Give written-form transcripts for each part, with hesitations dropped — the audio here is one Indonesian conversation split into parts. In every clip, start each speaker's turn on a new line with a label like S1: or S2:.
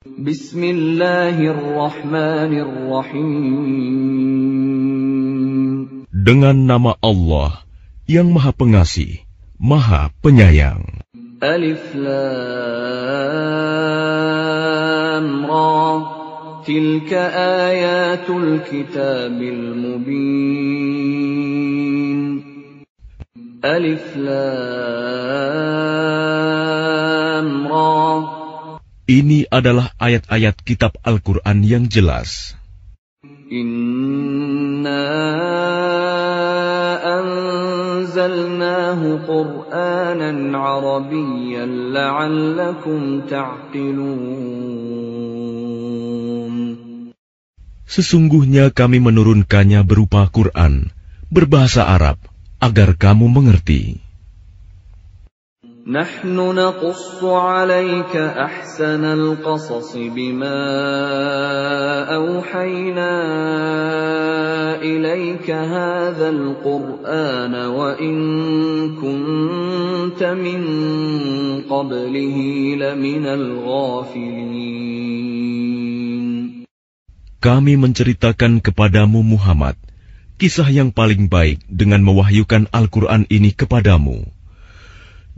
S1: Bismillahirrahmanirrahim.
S2: Dengan nama Allah yang Maha Pengasih, Maha Penyayang.
S1: Alif Lam Ra. Tilka ayatul kitabil mubin. Alif Lam Ra.
S2: Ini adalah ayat-ayat kitab Al-Quran yang jelas.
S1: Inna anzalnahu Qur'anan Arabiyyan la'allakum ta'qilun.
S2: Sesungguhnya kami menurunkannya berupa Quran, berbahasa Arab, agar kamu mengerti.
S1: Nahnu naqussu 'alaika ahsanal qasas bima awhayna ilayka hadzal qur'ana wa in kunta min qablihi laminal ghafilin.
S2: Kami menceritakan kepadamu Muhammad kisah yang paling baik dengan mewahyukan Al-Quran ini kepadamu.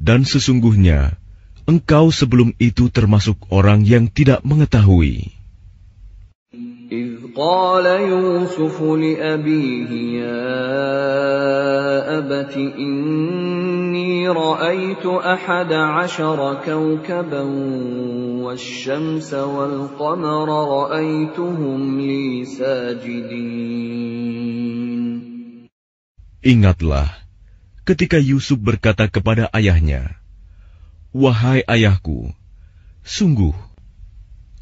S2: Dan sesungguhnya, engkau sebelum itu termasuk orang yang tidak mengetahui.
S1: إِذْ قَالَ يُوسُفُ لِأَبِيهِ يَا أَبَتِ إِنِّي رَأَيْتُ 11 كَوْكَبًا وَالشَّمْسَ وَالْقَمَرَ رَأَيْتُهُمْ لِي سَاجِدِينَ.
S2: Ingatlah, ketika Yusuf berkata kepada ayahnya, "Wahai ayahku, sungguh,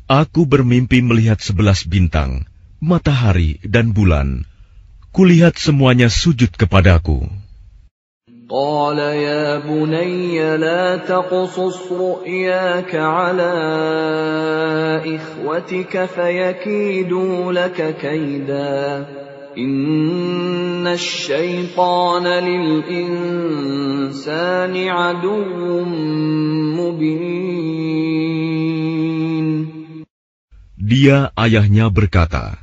S2: aku bermimpi melihat 11 bintang, matahari dan bulan. Kulihat semuanya sujud kepadaku."
S1: قال يا بني لا تقصص رؤياك على إخوتك فيكيدوا لك كيدا إن الشيطان للإنسان عدو مبين.
S2: Dia ayahnya berkata,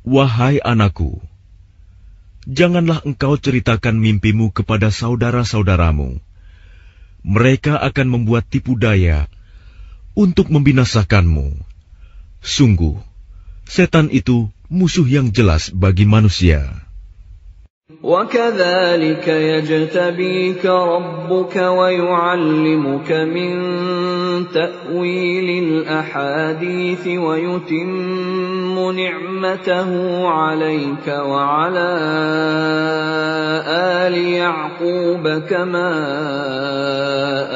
S2: "Wahai anakku, janganlah engkau ceritakan mimpimu kepada saudara-saudaramu. Mereka akan membuat tipu daya untuk membinasakanmu. Sungguh, setan itu musuh yang jelas bagi manusia."
S1: وَكَذَلِكَ يَجْتَبِيكَ رَبُّكَ وَيُعَلِّمُكَ مِن تَأْوِيلِ الْأَحَادِيثِ وَيُتِمُّ نِعْمَتَهُ عَلَيْكَ وَعَلَى آلِ يَعْقُوبَ كَمَا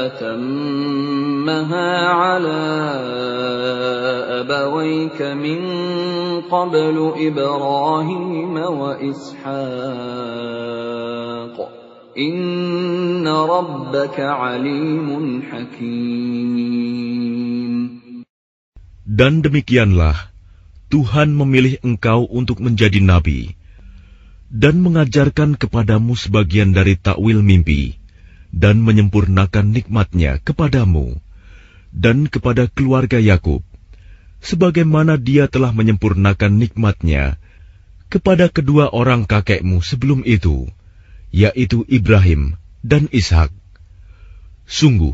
S1: أَتَمَّهَا عَلَى أَبَوَيْكَ مِن قَبْلُ إِبْرَاهِيمَ وَإِسْحَاقَ إِنَّ رَبَّكَ عَلِيمٌ حَكِيمٌ.
S2: Dan demikianlah Tuhan memilih engkau untuk menjadi nabi dan mengajarkan kepadamu sebagian dari takwil mimpi dan menyempurnakan nikmat-Nya kepadamu dan kepada keluarga Yakub, sebagaimana Dia telah menyempurnakan nikmat-Nya kepada kedua orang kakekmu sebelum itu, yaitu Ibrahim dan Ishak. Sungguh,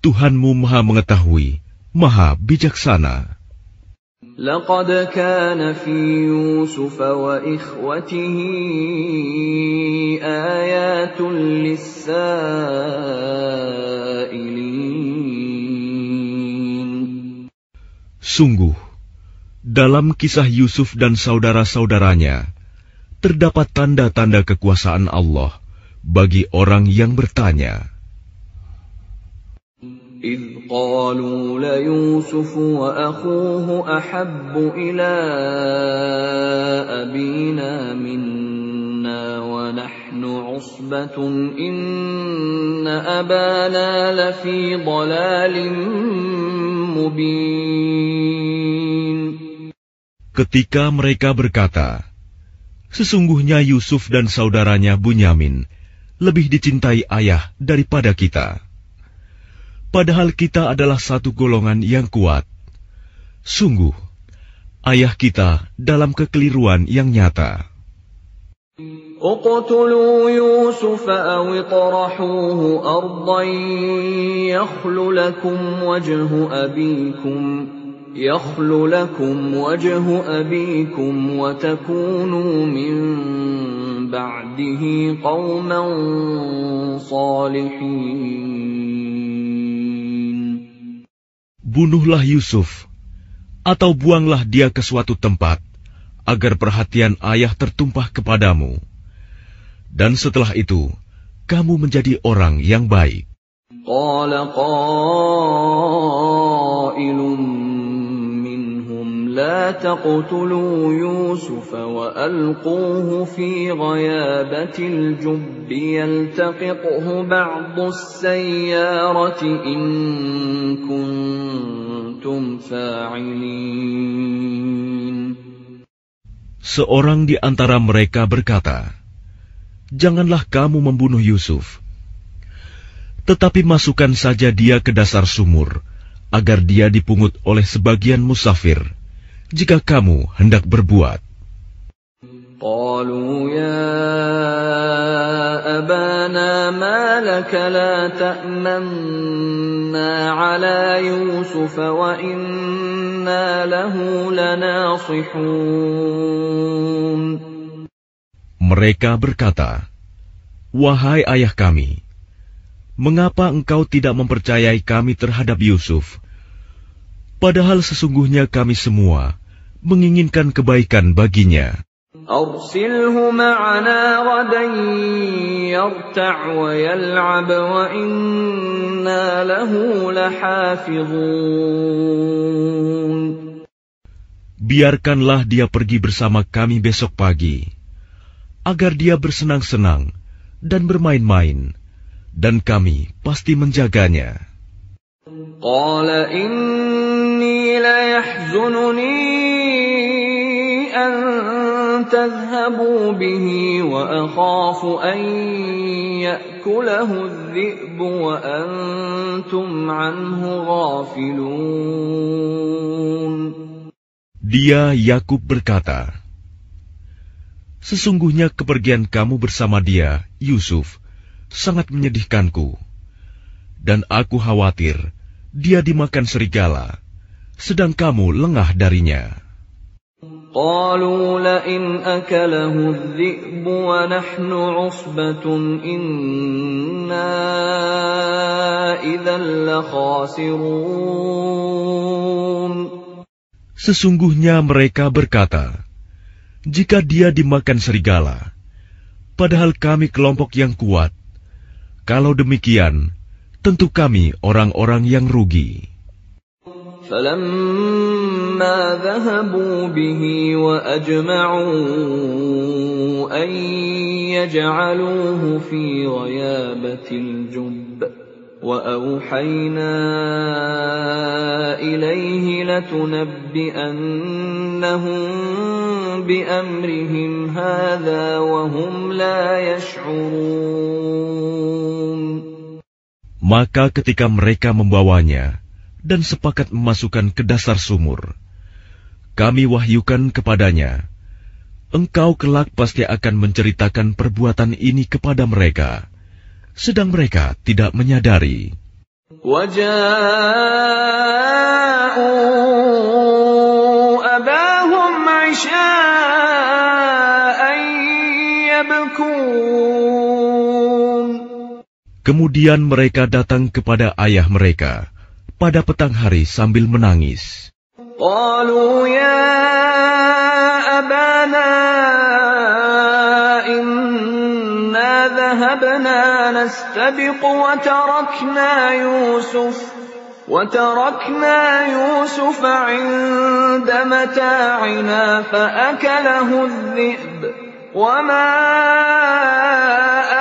S2: Tuhanmu Maha Mengetahui, Maha Bijaksana.
S1: لقد كان في يوسف وإخوته آيات للسائلين.
S2: Sungguh, dalam kisah Yusuf dan saudara-saudaranya, terdapat tanda-tanda kekuasaan Allah bagi orang yang bertanya.
S1: إذ قالوا ليوسف وأخوه أحب إلى أبينا منا ونحن عصبة إن أبانا لفي ضلال مبين.
S2: Ketika mereka berkata, "Sesungguhnya Yusuf dan saudaranya Bunyamin lebih dicintai ayah daripada kita. Padahal kita adalah satu golongan yang kuat. Sungguh, ayah kita dalam kekeliruan yang nyata.
S1: اقتلوا يوسف أو اطرحوه أرضا يخل لكم وجه أبيكم وتكونوا من بعده قوما صالحين.
S2: Bunuhlah Yusuf, atau buanglah dia ke suatu tempat, agar perhatian ayah tertumpah kepadamu. Dan setelah itu, kamu menjadi orang yang baik.
S1: قال قائل منهم لا تقتلوا يوسف وألقوه في غيابة الجب يلتقطه بعض السيارة إن كنتم فاعلين.
S2: Seorang di antara mereka berkata, "Janganlah kamu membunuh Yusuf, tetapi masukkan saja dia ke dasar sumur, agar dia dipungut oleh sebagian musafir, jika kamu hendak berbuat."
S1: قالوا يا أبانا ما لك لا تأمنا على يوسف وإنا له لناصحون.
S2: Mereka berkata, "Wahai ayah kami, mengapa engkau tidak mempercayai kami terhadap Yusuf? Padahal sesungguhnya kami semua menginginkan kebaikan baginya.
S1: أرسله معنا غدا يرتع ويلعب وإنا له لحافظون.
S2: Biarkanlah dia pergi bersama kami besok pagi, agar dia bersenang-senang dan bermain-main, dan kami pasti menjaganya."
S1: قال إني ليحزنني أن تذهبوا به وأخاف أن يأكله الذئب وأنتم عنه غافلون.
S2: Dia Yakub berkata, "Sesungguhnya kepergian kamu bersama dia, Yusuf, sangat menyedihkanku, dan aku khawatir dia dimakan serigala, sedang kamu lengah darinya."
S1: قالوا لئن أكله الذئب ونحن عصبة إنا إذا لخاسرون.
S2: Sesungguhnya mereka berkata, "Jika dia dimakan serigala, padahal kami kelompok yang kuat, kalau demikian, tentu kami orang-orang yang rugi."
S1: فلما ذهبوا به وأجمعوا أن يجعلوه في غيابة الجب وأوحينا إليه لتنبئنهم بأمرهم هذا وهم لا يشعرون.
S2: Maka ketika mereka membawanya dan sepakat memasukkan ke dasar sumur, kami wahyukan kepadanya, "Engkau kelak pasti akan menceritakan perbuatan ini kepada mereka," sedang mereka tidak menyadari.
S1: وَجَاءُوا أَبَاهُمْ عِشَاءً يَبْكُونَ.
S2: Kemudian mereka datang kepada ayah mereka pada petang hari sambil menangis.
S1: قالوا يا أبانا إنا ذهبنا نستبق وتركنا يوسف عند متاعنا فأكله الذئب وما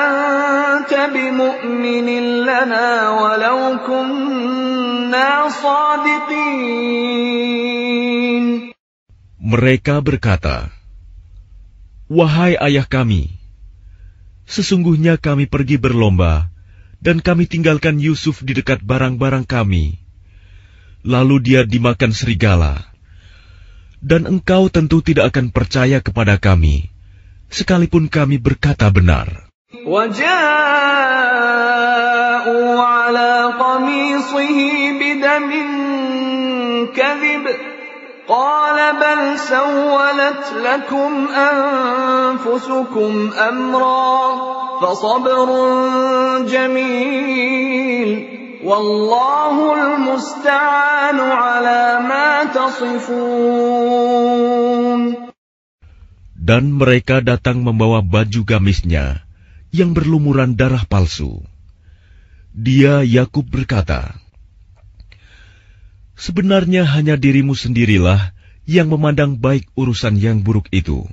S1: أنت بمؤمن لنا ولو كنا صادقين.
S2: Mereka berkata, "Wahai ayah kami, sesungguhnya kami pergi berlomba dan kami tinggalkan Yusuf di dekat barang-barang kami. Lalu dia dimakan serigala. Dan engkau tentu tidak akan percaya kepada kami, sekalipun kami berkata benar.
S1: وَجَاءُوا عَلَى قَمِيصِهِ بِدَمٍ كَذِبٍ قَالَ بَلْ سَوَّلَتْ لَكُمْ أَنفُسُكُمْ أَمْرًا فَصَبْرٌ جَمِيلٌ وَاللَّهُ الْمُسْتَعَانُ عَلَى مَا تَصِفُونَ.
S2: Dan mereka datang membawa baju gamisnya yang berlumuran darah palsu. Dia, Yakub, berkata, sebenarnya hanya dirimu sendirilah yang memandang baik urusan yang buruk itu.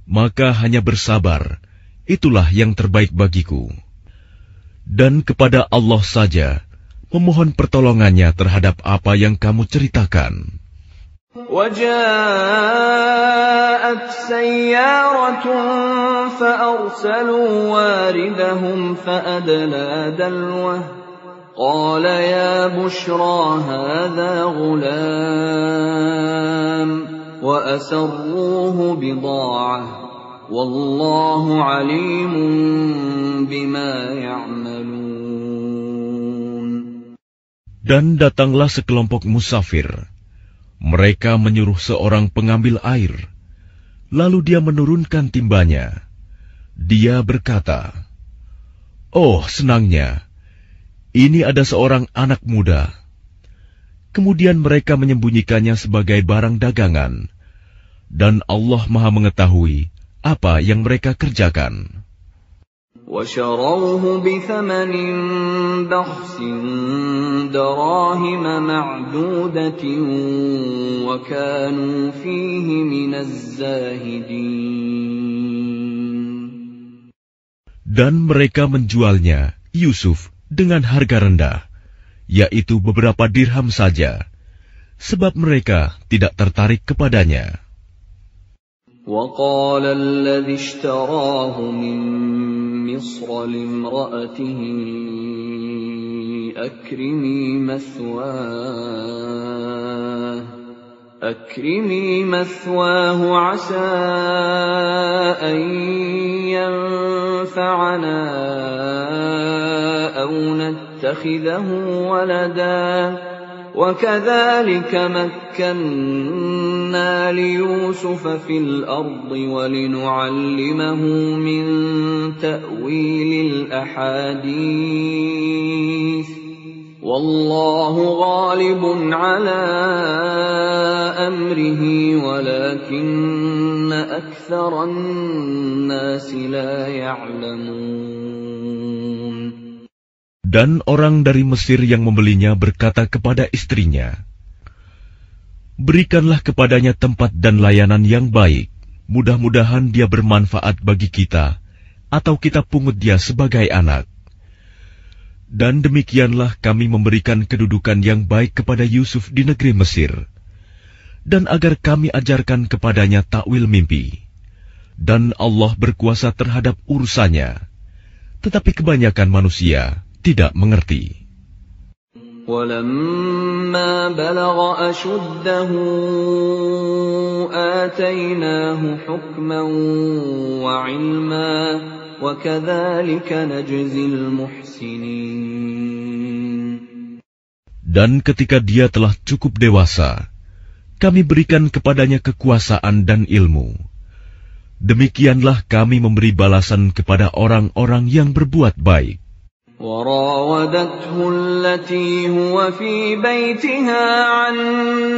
S2: Maka hanya bersabar, itulah yang terbaik bagiku. Dan kepada Allah saja memohon pertolongannya terhadap apa yang kamu ceritakan.
S1: وَجَاءَتْ سَيَّارَةٌ فَأَرْسَلُوا وَارِدَهُمْ فَأَدْلَىٰ دَلْوَهُ قَالَ يَا بُشْرَىٰ هَٰذَا غُلَامٌ وَأَسَرُّوهُ بِضَاعَةً وَاللَّهُ عَلِيمٌ بِمَا يَعْمَلُونَ.
S2: Dan datanglah sekelompok musafir. Mereka menyuruh seorang pengambil air, lalu dia menurunkan timbanya. Dia berkata, oh senangnya, ini ada seorang anak muda. Kemudian mereka menyembunyikannya sebagai barang dagangan, dan Allah Maha mengetahui apa yang mereka kerjakan.
S1: وَشَرَوْهُ بِثَمَنٍ بَخْسٍ دَرَاهِمَ مَعْدُودَةٍ وَكَانُوا فِيهِ مِنَ الزَّاهِدِينَ.
S2: Dan mereka menjualnya, Yusuf, dengan harga rendah, yaitu beberapa dirham saja, sebab mereka tidak tertarik kepadanya.
S1: وَقَالَ الَّذِي اشْتَرَاهُ مِن مِّصْرَ لِامْرَأَتِهِ أَكْرِمِي مَثْوَاهُ عَسَىٰ أَن يَنفَعَنَا أَوْ نَتَّخِذَهُ وَلَدًا وَكَذَٰلِكَ مَكَّنَّا لِيُوسُفَ فِي الْأَرْضِ وَلِنُعَلِّمَهُ مِن تَأْوِيلِ الْأَحَادِيثِ وَاللَّهُ غَالِبٌ عَلَىٰ أَمْرِهِ وَلَكِنَّ أَكْثَرَ النَّاسِ لَا يَعْلَمُونَ.
S2: Dan orang dari Mesir yang membelinya berkata kepada istrinya, berikanlah kepadanya tempat dan layanan yang baik, mudah-mudahan dia bermanfaat bagi kita, atau kita pungut dia sebagai anak. Dan demikianlah kami memberikan kedudukan yang baik kepada Yusuf di negeri Mesir, dan agar kami ajarkan kepadanya takwil mimpi. Dan Allah berkuasa terhadap urusannya, tetapi kebanyakan manusia tidak mengerti.
S1: وَلَمَّا بَلَغَ أَشُدَّهُ آتَيْنَاهُ حُكْمًا وَعِلْمًا وَكَذَلِكَ نَجْزِي الْمُحْسِنِينَ.
S2: Dan ketika dia telah cukup dewasa, kami berikan kepadanya kekuasaan dan ilmu. Demikianlah kami memberi balasan kepada orang-orang yang berbuat baik.
S1: وراودته التي هو في بيتها عن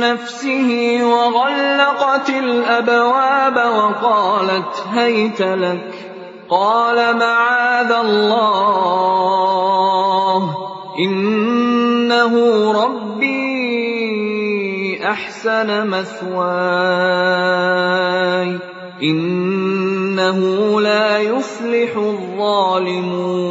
S1: نفسه وغلقت الأبواب وقالت هيت لك قال معاذ الله إنه ربي أحسن مثواي إنه لا يفلح الظالمون.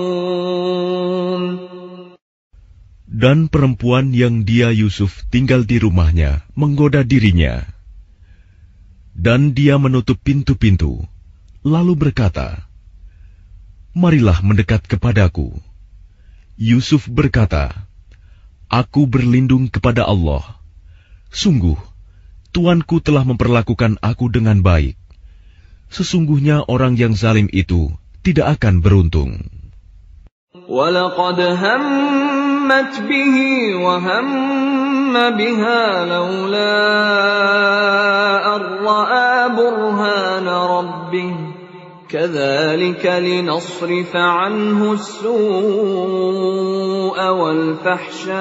S2: Dan perempuan yang dia Yusuf tinggal di rumahnya menggoda dirinya. Dan dia menutup pintu-pintu, lalu berkata, marilah mendekat kepadaku. Yusuf berkata, aku berlindung kepada Allah. Sungguh, Tuanku telah memperlakukan aku dengan baik. Sesungguhnya orang yang zalim itu tidak akan beruntung.
S1: وَلَقَدْ هَمَّتْ بِهِ وَهَمَّ بِهَا لَوْلَا أَن رَّأَىٰ بُرْهَانَ رَبِّهِ كَذَٰلِكَ لِنَصْرِفَ عَنْهُ السُّوءَ وَالْفَحْشَاءَ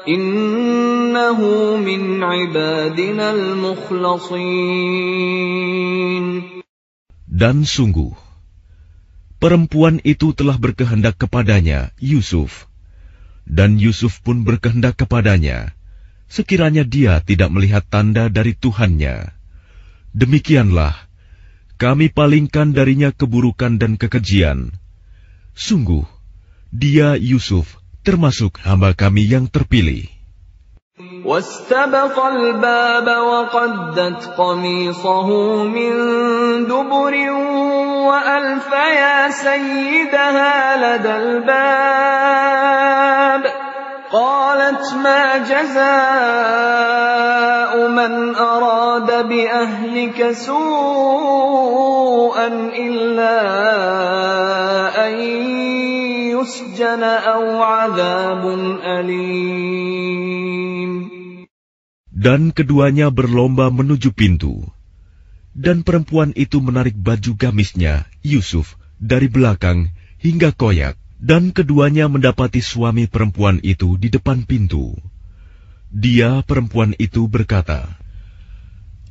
S1: إِنَّهُ مِنْ عِبَادِنَا الْمُخْلَصِينَ.
S2: Dan sungguh, perempuan itu telah berkehendak kepadanya, Yusuf. Dan Yusuf pun berkehendak kepadanya, sekiranya dia tidak melihat tanda dari Tuhannya. Demikianlah, kami palingkan darinya keburukan dan kekejian. Sungguh, dia Yusuf termasuk hamba kami yang terpilih.
S1: وَاسْتَبَقَ الْبَابَ وَقَدَّتْ قَمِيصَهُ مِنْ دُبُرٍ وَأَلْفَ يَا سَيِّدَهَا لَدَى الْبَابِ قَالَتْ مَا جَزَاءُ مَنْ أَرَادَ بِأَهْلِكَ سُوءًا إِلَّا أَنْ يُسْجَنَ أَوْ عَذَابٌ أَلِيمٌ.
S2: Dan keduanya berlomba menuju pintu. Dan perempuan itu menarik baju gamisnya, Yusuf, dari belakang hingga koyak. Dan keduanya mendapati suami perempuan itu di depan pintu. Dia, perempuan itu, berkata,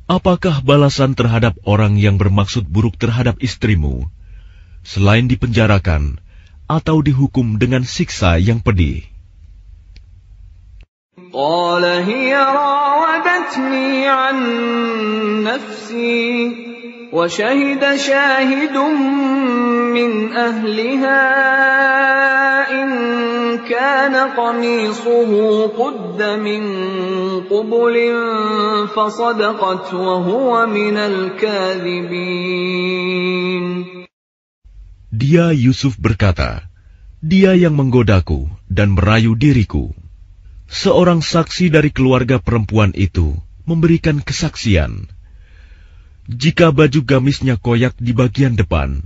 S2: "Apakah balasan terhadap orang yang bermaksud buruk terhadap istrimu, selain dipenjarakan atau dihukum dengan siksa yang pedih?"
S1: قال هي راودتني عن نفسي وشهد شاهد من أهلها إن كان قميصه قد من قبل فصدقت وهو من الكاذبين.
S2: Dia Yusuf berkata, "Dia yang menggodaku dan merayu diriku." Seorang saksi dari keluarga perempuan itu memberikan kesaksian. Jika baju gamisnya koyak di bagian depan,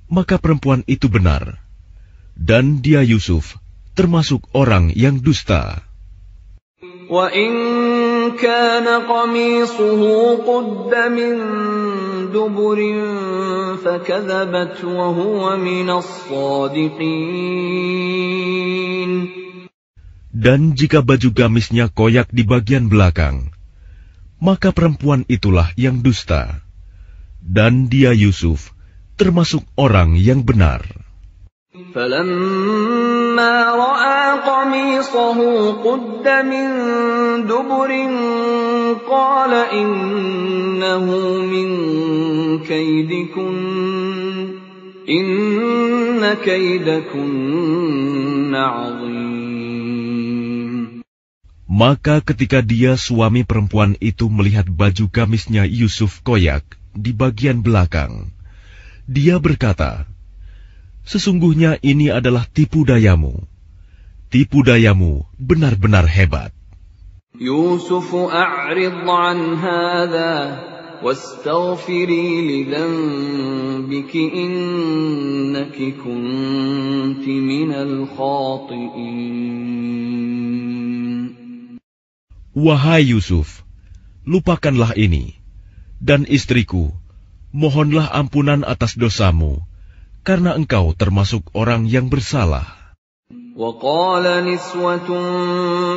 S2: maka perempuan itu benar. Dan dia Yusuf termasuk orang yang dusta.
S1: وَإِنْ كَانَ قَمِيصُهُ قُدَّ مِنْ دُبُرٍ فَكَذَبَتْ وَهُوَ مِنَ الصَّادِقِينَ.
S2: Dan jika baju gamisnya koyak di bagian belakang, maka perempuan itulah yang dusta. Dan dia Yusuf termasuk orang yang benar.
S1: فَلَمَّا رَأَى قَمِيصَهُ قُدَّ مِنْ دُبُرٍ قَالَ إِنَّهُ مِنْ كَيْدِكُنَّ إِنَّ كَيْدَكُنَّ عَظِيمٌ.
S2: Maka ketika dia suami perempuan itu melihat baju gamisnya Yusuf koyak di bagian belakang, dia berkata, "Sesungguhnya ini adalah tipu dayamu. Tipu dayamu benar-benar hebat."
S1: يُوسُفُ أَعْرِضْ عَنْ هَذَا وَاسْتَغْفِرِي لِذَنبِكِ إِنَّكِ كُنتِ مِنَ الْخَاطِئِينَ.
S2: Wahai Yusuf, lupakanlah ini, dan istriku, mohonlah ampunan atas dosamu, karena engkau termasuk orang yang bersalah.
S1: وَقَالَ نِسْوَةٌ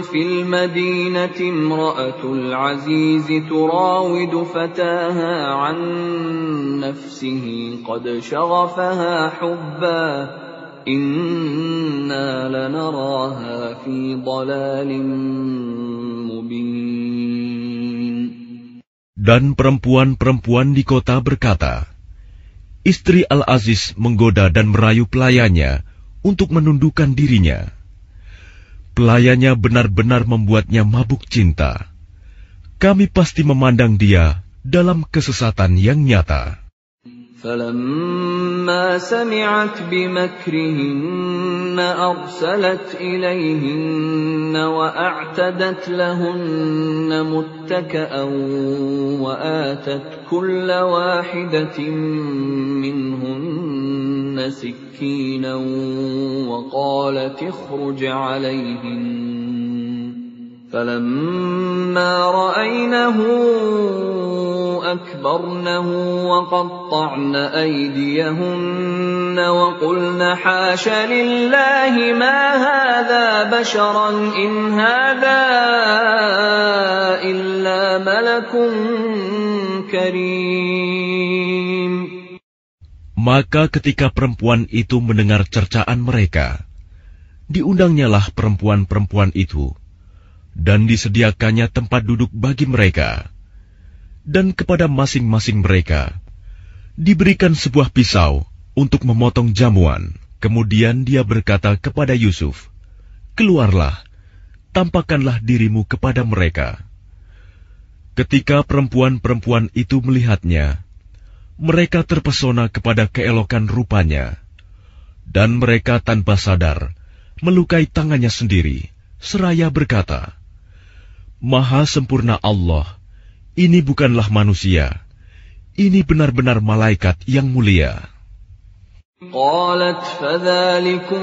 S1: فِي الْمَدِينَةِ امْرَأَتُ الْعَزِيزِ تُرَاوِدُ فَتَاهَا عَنْ نَفْسِهِ قَدْ شَغَفَهَا حُبًّا إِنَّا لَنَرَاهَا فِي ضَلَالٍ مُبِينٍ.
S2: Dan perempuan-perempuan di kota berkata, "Istri Al-Aziz menggoda dan merayu pelayannya untuk menundukkan dirinya. Pelayannya benar-benar membuatnya mabuk cinta. Kami pasti memandang dia dalam kesesatan yang nyata."
S1: فَلَمَّا سَمِعَتْ بِمَكْرِهِنَّ أرسلت إليهن وأعتدت لهن متكأ وآتت كل واحدة منهن سكينا وقالت اخرج عليهن فلما رأينه أكبرنه وقطعن أيديهن وقلن حاش لله ما هذا بشرا إن هذا إلا ملك كريم.
S2: Maka ketika perempuan itu mendengar cercaan mereka, diundangnyalah perempuan-perempuan itu, dan disediakannya tempat duduk bagi mereka. Dan kepada masing-masing mereka diberikan sebuah pisau untuk memotong jamuan. Kemudian dia berkata kepada Yusuf, "Keluarlah, tampakkanlah dirimu kepada mereka." Ketika perempuan-perempuan itu melihatnya, mereka terpesona kepada keelokan rupanya, dan mereka tanpa sadar melukai tangannya sendiri, seraya berkata, "Maha sempurna Allah, ini bukanlah manusia, ini benar-benar malaikat yang mulia."
S1: قالت فذلكن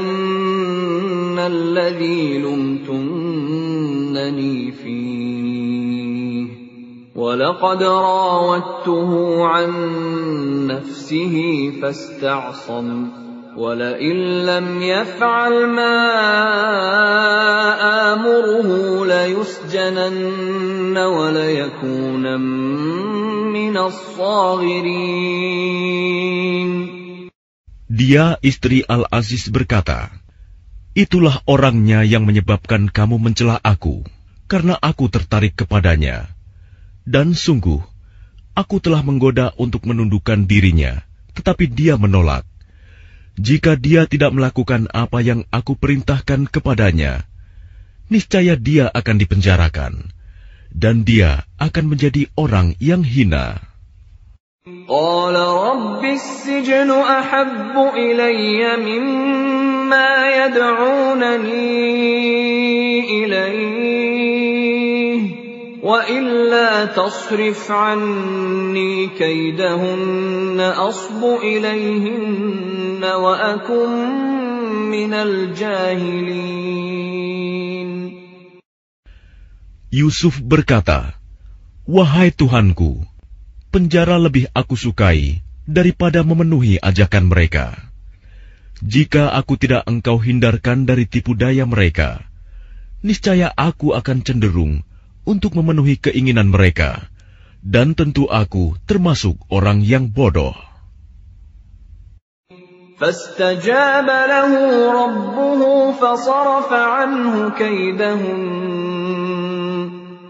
S1: الذي لمتنني فيه ولقد راودته عن نفسه فاستعصم ولئن لم يفعل ما آمره ليسجنن وليكون من الصاغرين.
S2: Dia, istri Al-Aziz, berkata, "Itulah orangnya yang menyebabkan kamu mencela aku, karena aku tertarik kepadanya. Dan sungguh, aku telah menggoda untuk menundukkan dirinya, tetapi dia menolak. Jika dia tidak melakukan apa yang aku perintahkan kepadanya, niscaya dia akan dipenjarakan, dan dia akan menjadi orang yang hina."
S1: قال رب السجن أحب إلي مما يدعونني إليه وإلا تصرف عني كيدهن أصب إليهن وأكن من الجاهلين.
S2: Yusuf berkata, "Wahai Tuhanku, penjara lebih aku sukai daripada memenuhi ajakan mereka. Jika aku tidak Engkau hindarkan dari tipu daya mereka, niscaya aku akan cenderung untuk memenuhi keinginan mereka, dan tentu aku termasuk orang yang bodoh."
S1: فاستجاب له ربه فصرف عنه كيدهن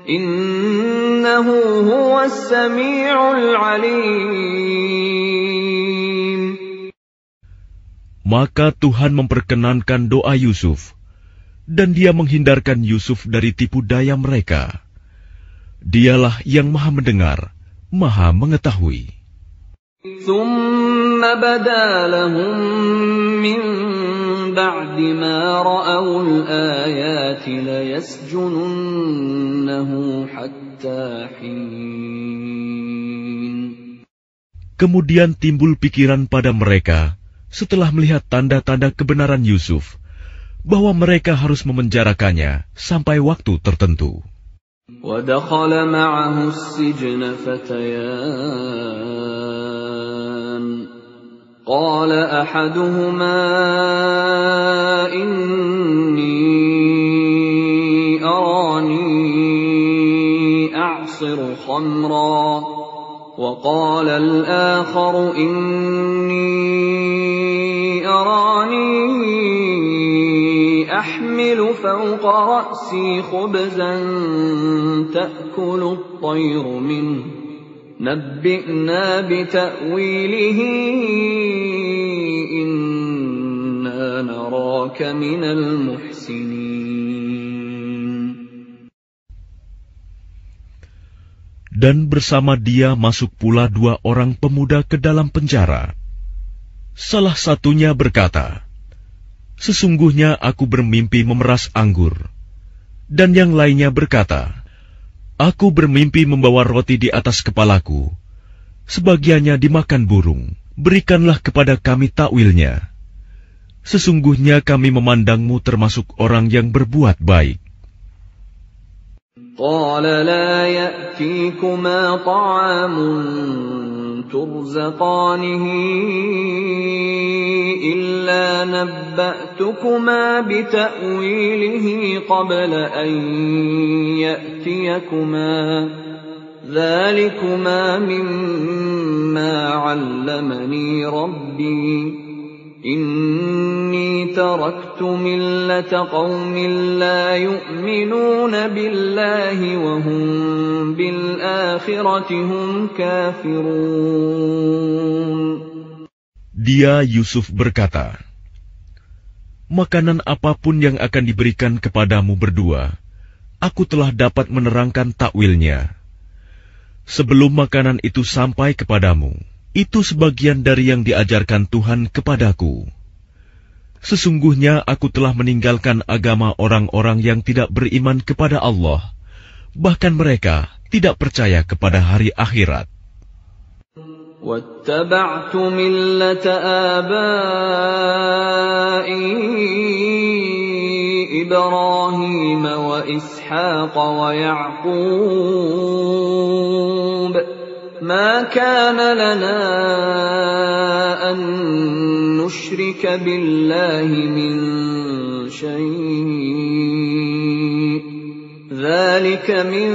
S1: إنه هو السميع العليم.
S2: Maka Tuhan memperkenankan doa Yusuf, dan Dia menghindarkan Yusuf dari tipu daya mereka. Dialah yang Maha Mendengar, Maha Mengetahui.
S1: ثم بدا لهم من بعد ما رأوا الآيات ليسجننه حتى حين.
S2: Kemudian timbul pikiran pada mereka setelah melihat tanda-tanda kebenaran Yusuf, bahwa mereka harus memenjarakannya sampai waktu tertentu.
S1: وَدَخَلَ مَعَهُ السِّجْنَ فَتَيَانِ قَالَ أَحَدُهُمَا إِنِّي أَرَانِي أَعْصِرُ خَمْرًا وَقَالَ الْآخَرُ إِنِّي أَرَانِي أحمل فوق رأسي خبزا تأكل الطير منه نبئنا بتأويله إنا نراك من المحسنين.
S2: Dan bersama dia masuk pula 2 orang pemuda ke dalam penjara. Salah satunya berkata, Sesungguhnya aku bermimpi memeras anggur. Dan yang lainnya berkata, aku bermimpi membawa roti di atas kepalaku. Sebagiannya dimakan burung. Berikanlah kepada kami takwilnya. Sesungguhnya kami memandangmu termasuk orang yang berbuat baik.
S1: Qala la ya'tikuma ta'amun turzaqanihi illa nabba'tukuma bita'wilihi qabla an ya'tiyakuma. Dhalikuma mimma 'allamani Rabbi. Inni taraktu millata qaumin la yu'minuna billahi wa hum bil akhirati hum kafirun.
S2: Dia Yusuf berkata, makanan apapun yang akan diberikan kepadamu berdua, aku telah dapat menerangkan takwilnya. Sebelum makanan itu sampai kepadamu, itu sebagian dari yang diajarkan Tuhan kepadaku. Sesungguhnya aku telah meninggalkan agama orang-orang yang tidak beriman kepada Allah, bahkan mereka tidak percaya kepada hari akhirat.
S1: وَاتَّبَعْتُ مِلَّةَ آبَائِي إِبْرَاهِيمَ وَإِسْحَاقَ وَيَعْقُوبَ مَا كَانَ لَنَا أَن نُّشْرِكَ بِاللَّهِ مِن شَيْءٍ ذَلِكَ مِن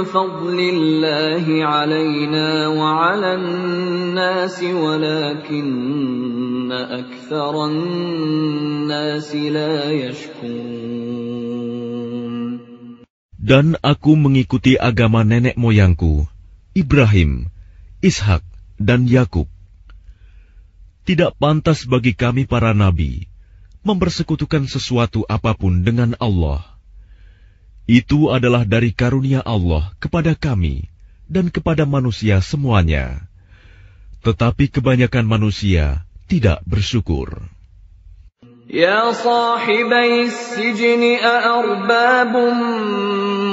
S1: فَضْلِ اللَّهِ عَلَيْنَا وَعَلَى النَّاسِ وَلَكِنَّ أَكْثَرَ النَّاسِ لَا يَشْكُرُونَ.
S2: Dan aku mengikuti agama nenek moyangku, Ibrahim, Ishak, dan Yakub. Tidak pantas bagi kami para nabi mempersekutukan sesuatu apapun dengan Allah. Itu adalah dari karunia Allah kepada kami dan kepada manusia semuanya. Tetapi kebanyakan manusia tidak bersyukur.
S1: Ya sahibai sijni a'arbabun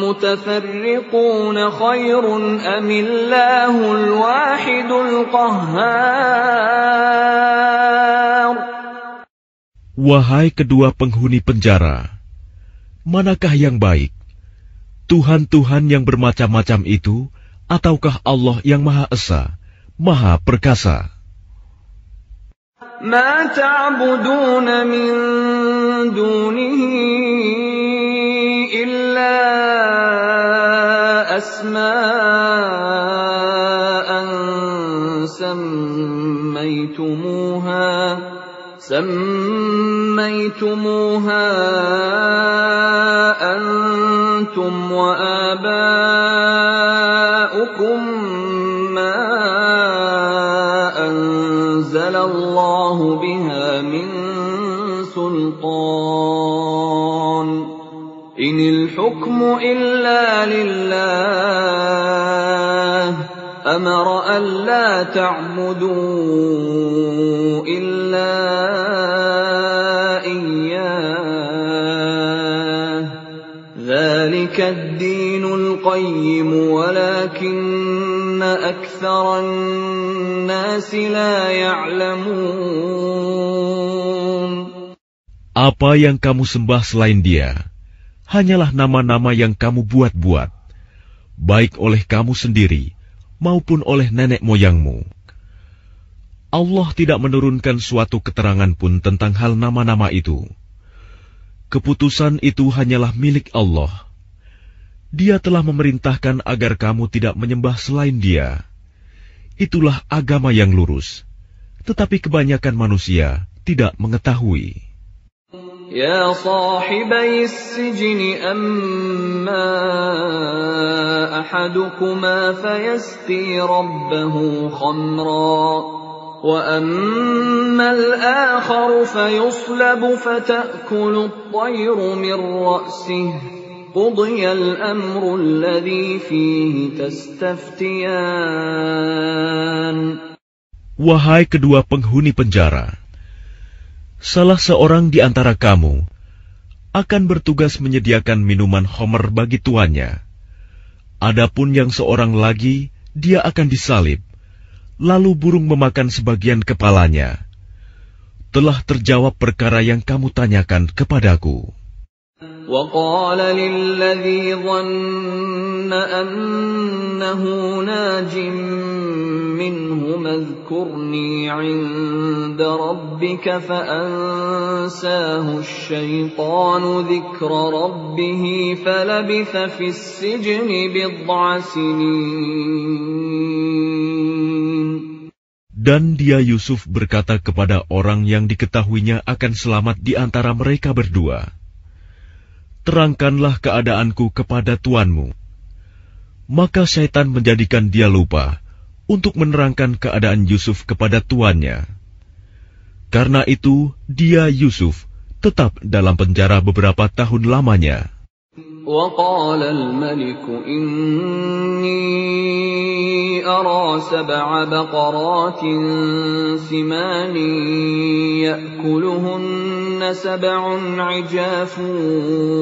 S1: mutafarriqun khairun amillahul wahidul qahhar.
S2: Wahai kedua penghuni penjara, manakah yang baik? Tuhan-Tuhan yang bermacam-macam itu, ataukah Allah yang Maha Esa, Maha Perkasa?
S1: Ma ta'buduna min dunihi illa asma'an سميتموها أنتم وآباؤكم ما أنزل الله بها من سلطان إن الحكم إلا لله أمر ألا تعبدوا إلا إياه ذلك الدين القيم ولكن أكثر الناس لا يعلمون.
S2: Apa yang kamu sembah selain Dia hanyalah nama-nama yang kamu buat-buat, baik oleh kamu sendiri maupun oleh nenek moyangmu. Allah tidak menurunkan suatu keterangan pun tentang hal nama-nama itu. Keputusan itu hanyalah milik Allah. Dia telah memerintahkan agar kamu tidak menyembah selain Dia. Itulah agama yang lurus. Tetapi kebanyakan manusia tidak mengetahui.
S1: Ya sahibai sijni amma ahadukuma fayasqi rabbahu khamra wa amma al-akhar fayuslabu fata'kulu at-tayru min ra'sihi qudiya al-amru alladhi fihi tastaftiyan.
S2: Wahai kedua penghuni penjara, salah seorang di antara kamu akan bertugas menyediakan minuman khamr bagi tuannya. Adapun yang seorang lagi, dia akan disalib, lalu burung memakan sebagian kepalanya. Telah terjawab perkara yang kamu tanyakan kepadaku.
S1: وقال للذي ظن أنه ناج منهم اذكرني عند ربك فأنساه الشيطان ذكر ربه فلبث في السجن بضع سنين.
S2: Dan dia Yusuf berkata kepada orang yang diketahuinya akan selamat di antara mereka berdua, terangkanlah keadaanku kepada tuanmu. Maka syaitan menjadikan dia lupa untuk menerangkan keadaan Yusuf kepada tuannya. Karena itu, dia Yusuf tetap dalam penjara beberapa tahun lamanya.
S1: وقال الملك إني أرى 7 بقرات سمان يأكلهن 7 عجاف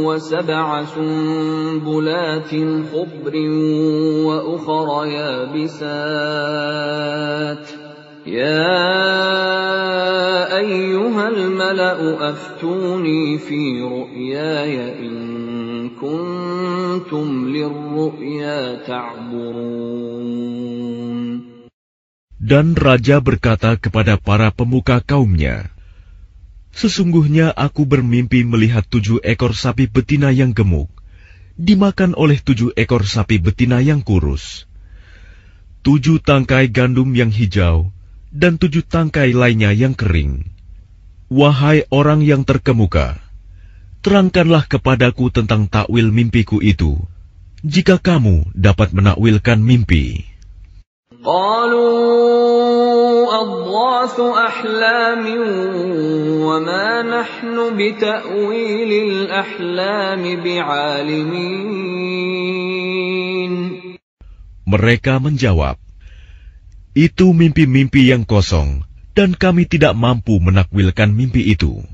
S1: و7 سنبلات خضر وأخر يابسات يا أيها الملأ أفتوني في رؤياي إن kuntum lirru'ya ta'burun.
S2: Dan raja berkata kepada para pemuka kaumnya, sesungguhnya aku bermimpi melihat 7 ekor sapi betina yang gemuk dimakan oleh 7 ekor sapi betina yang kurus, 7 tangkai gandum yang hijau dan 7 tangkai lainnya yang kering. Wahai orang yang terkemuka, terangkanlah kepadaku tentang takwil mimpiku itu, jika kamu dapat menakwilkan mimpi.
S1: Qalu adghathu ahlamin wa ma nahnu bita'wilil ahlami bi'alimin.
S2: Mereka menjawab, itu mimpi-mimpi yang kosong, dan kami tidak mampu menakwilkan mimpi itu.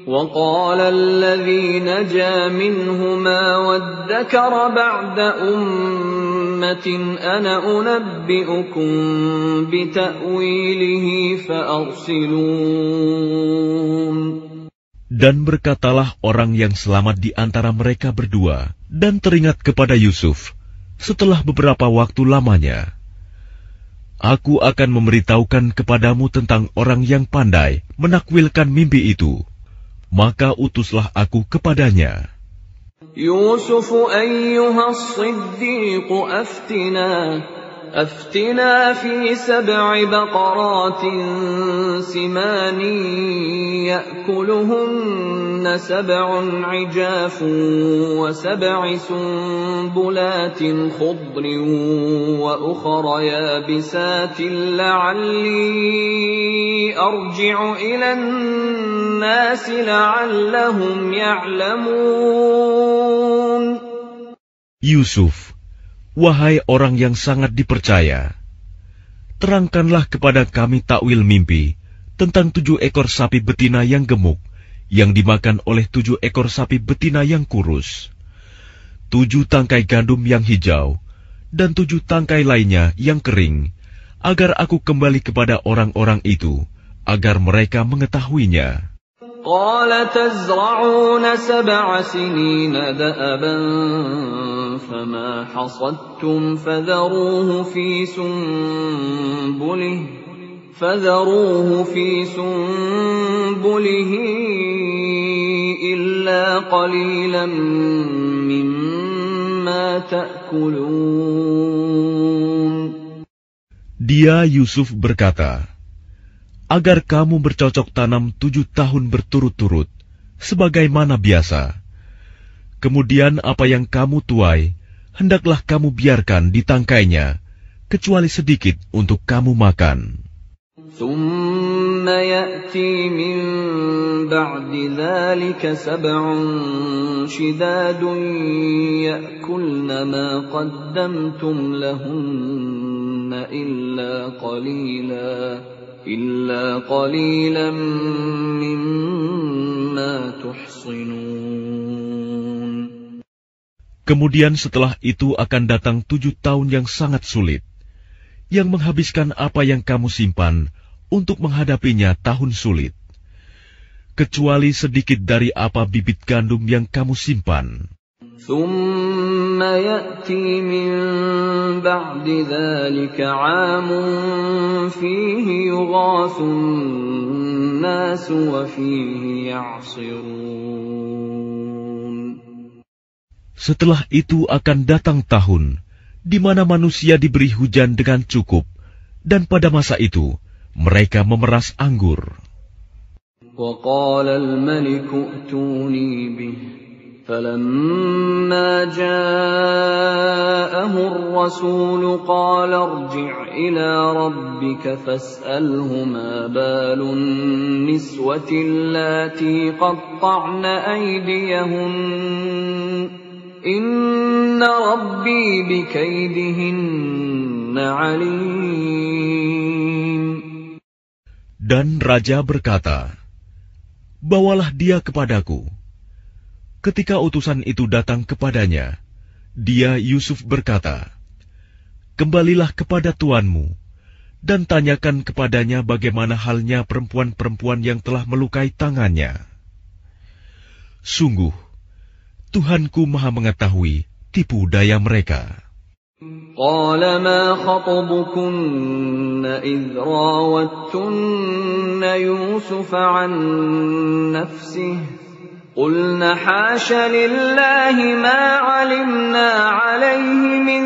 S1: وقال الذي نجا منهما وادكر بعد أمة أنا أنبئكم بتأويله فأرسلون.
S2: Dan berkatalah orang yang selamat di antara mereka berdua dan teringat kepada Yusuf setelah beberapa waktu lamanya. Aku akan memberitahukan kepadamu tentang orang yang pandai menakwilkan mimpi itu. Maka utuslah aku kepadanya.
S1: Yusuf ayyuha as-siddiq aftina fi 7 baqaratin simani ya'kuluhunna 7 'ijafun wa 7 sunbulatin khudrin wa ukhra yabisatin la'alli arji'u ila an-nas la'allahum ya'lamun.
S2: Yusuf, wahai orang yang sangat dipercaya, terangkanlah kepada kami takwil mimpi tentang 7 ekor sapi betina yang gemuk, yang dimakan oleh 7 ekor sapi betina yang kurus, 7 tangkai gandum yang hijau, dan 7 tangkai lainnya yang kering, agar aku kembali kepada orang-orang itu, agar mereka mengetahuinya.
S1: قال تزرعون 7 سنين دأبا فما حصدتم فذروه في سنبله إلا قليلا مما تأكلون.
S2: Dia Yusuf berkata, agar kamu bercocok tanam 7 tahun berturut-turut, sebagaimana biasa. Kemudian apa yang kamu tuai, hendaklah kamu biarkan ditangkainya, kecuali sedikit untuk kamu makan.
S1: ثم يأتي من بعد ذلك 7 شداد يأكلن ما قدمتم لهن إلا قليلا إِلَّا قَلِيلًا مِّمَّا تُحْصِنُونَ.
S2: Kemudian setelah itu akan datang 7 tahun yang sangat sulit, yang menghabiskan apa yang kamu simpan untuk menghadapinya tahun sulit, kecuali sedikit dari apa bibit gandum yang kamu simpan.
S1: ثُمَّ يَأْتِي مِن بَعْدِ ذَلِكَ عَامٌ فِيهِ يُغَاثُ النَّاسُ وَفِيهِ يَعْصِرُونَ.
S2: Setelah itu akan datang tahun di mana manusia diberi hujan dengan cukup, dan pada masa itu mereka memeras anggur.
S1: وَقَالَ الْمَلِكُ ائْتُونِي بِهِ فَلَمَّا جَاءَهُ الرَّسُولُ قَالَ ارْجِعْ إِلَى رَبِّكَ فَاسْأَلْهُ مَا بَالُ النِّسْوَةِ اللَّاتِي قَطَّعْنَ أَيْدِيَهُنَّ إِنَّ رَبِّي بِكَيْدِهِنَّ عَلِيمٌ.
S2: Dan raja berkata, "Bawalah dia kepadaku." Ketika utusan itu datang kepadanya, dia Yusuf berkata, "Kembalilah kepada tuanmu dan tanyakan kepadanya bagaimana halnya perempuan-perempuan yang telah melukai tangannya. Sungguh, Tuhanku Maha mengetahui tipu daya mereka."
S1: قَالَ مَا خَطْبُكُنَّ إِذْ رَاوَدتُّنَّ يُوسُفَ عَن نَّفْسِهِ قُلْنَ حَاشَ لِلَّهِ مَا عَلِمْنَا عَلَيْهِ مِن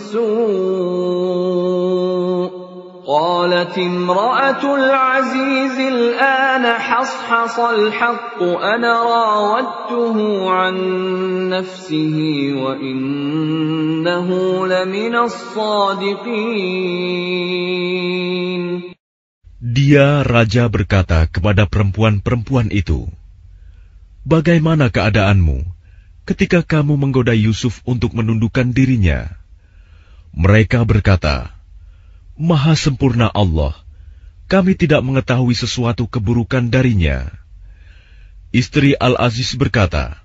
S1: سُوءٍ قَالَتِ امْرَأَتُ الْعَزِيزِ الْآنَ حَصْحَصَ الْحَقُّ أَنَا رَاوَدتُّهُ عَن نَّفْسِهِ وَإِنَّهُ لَمِنَ الصَّادِقِينَ.
S2: Dia raja berkata kepada perempuan-perempuan itu, "Bagaimana keadaanmu ketika kamu menggoda Yusuf untuk menundukkan dirinya?" Mereka berkata, "Maha sempurna Allah, kami tidak mengetahui sesuatu keburukan darinya." Istri Al-Aziz berkata,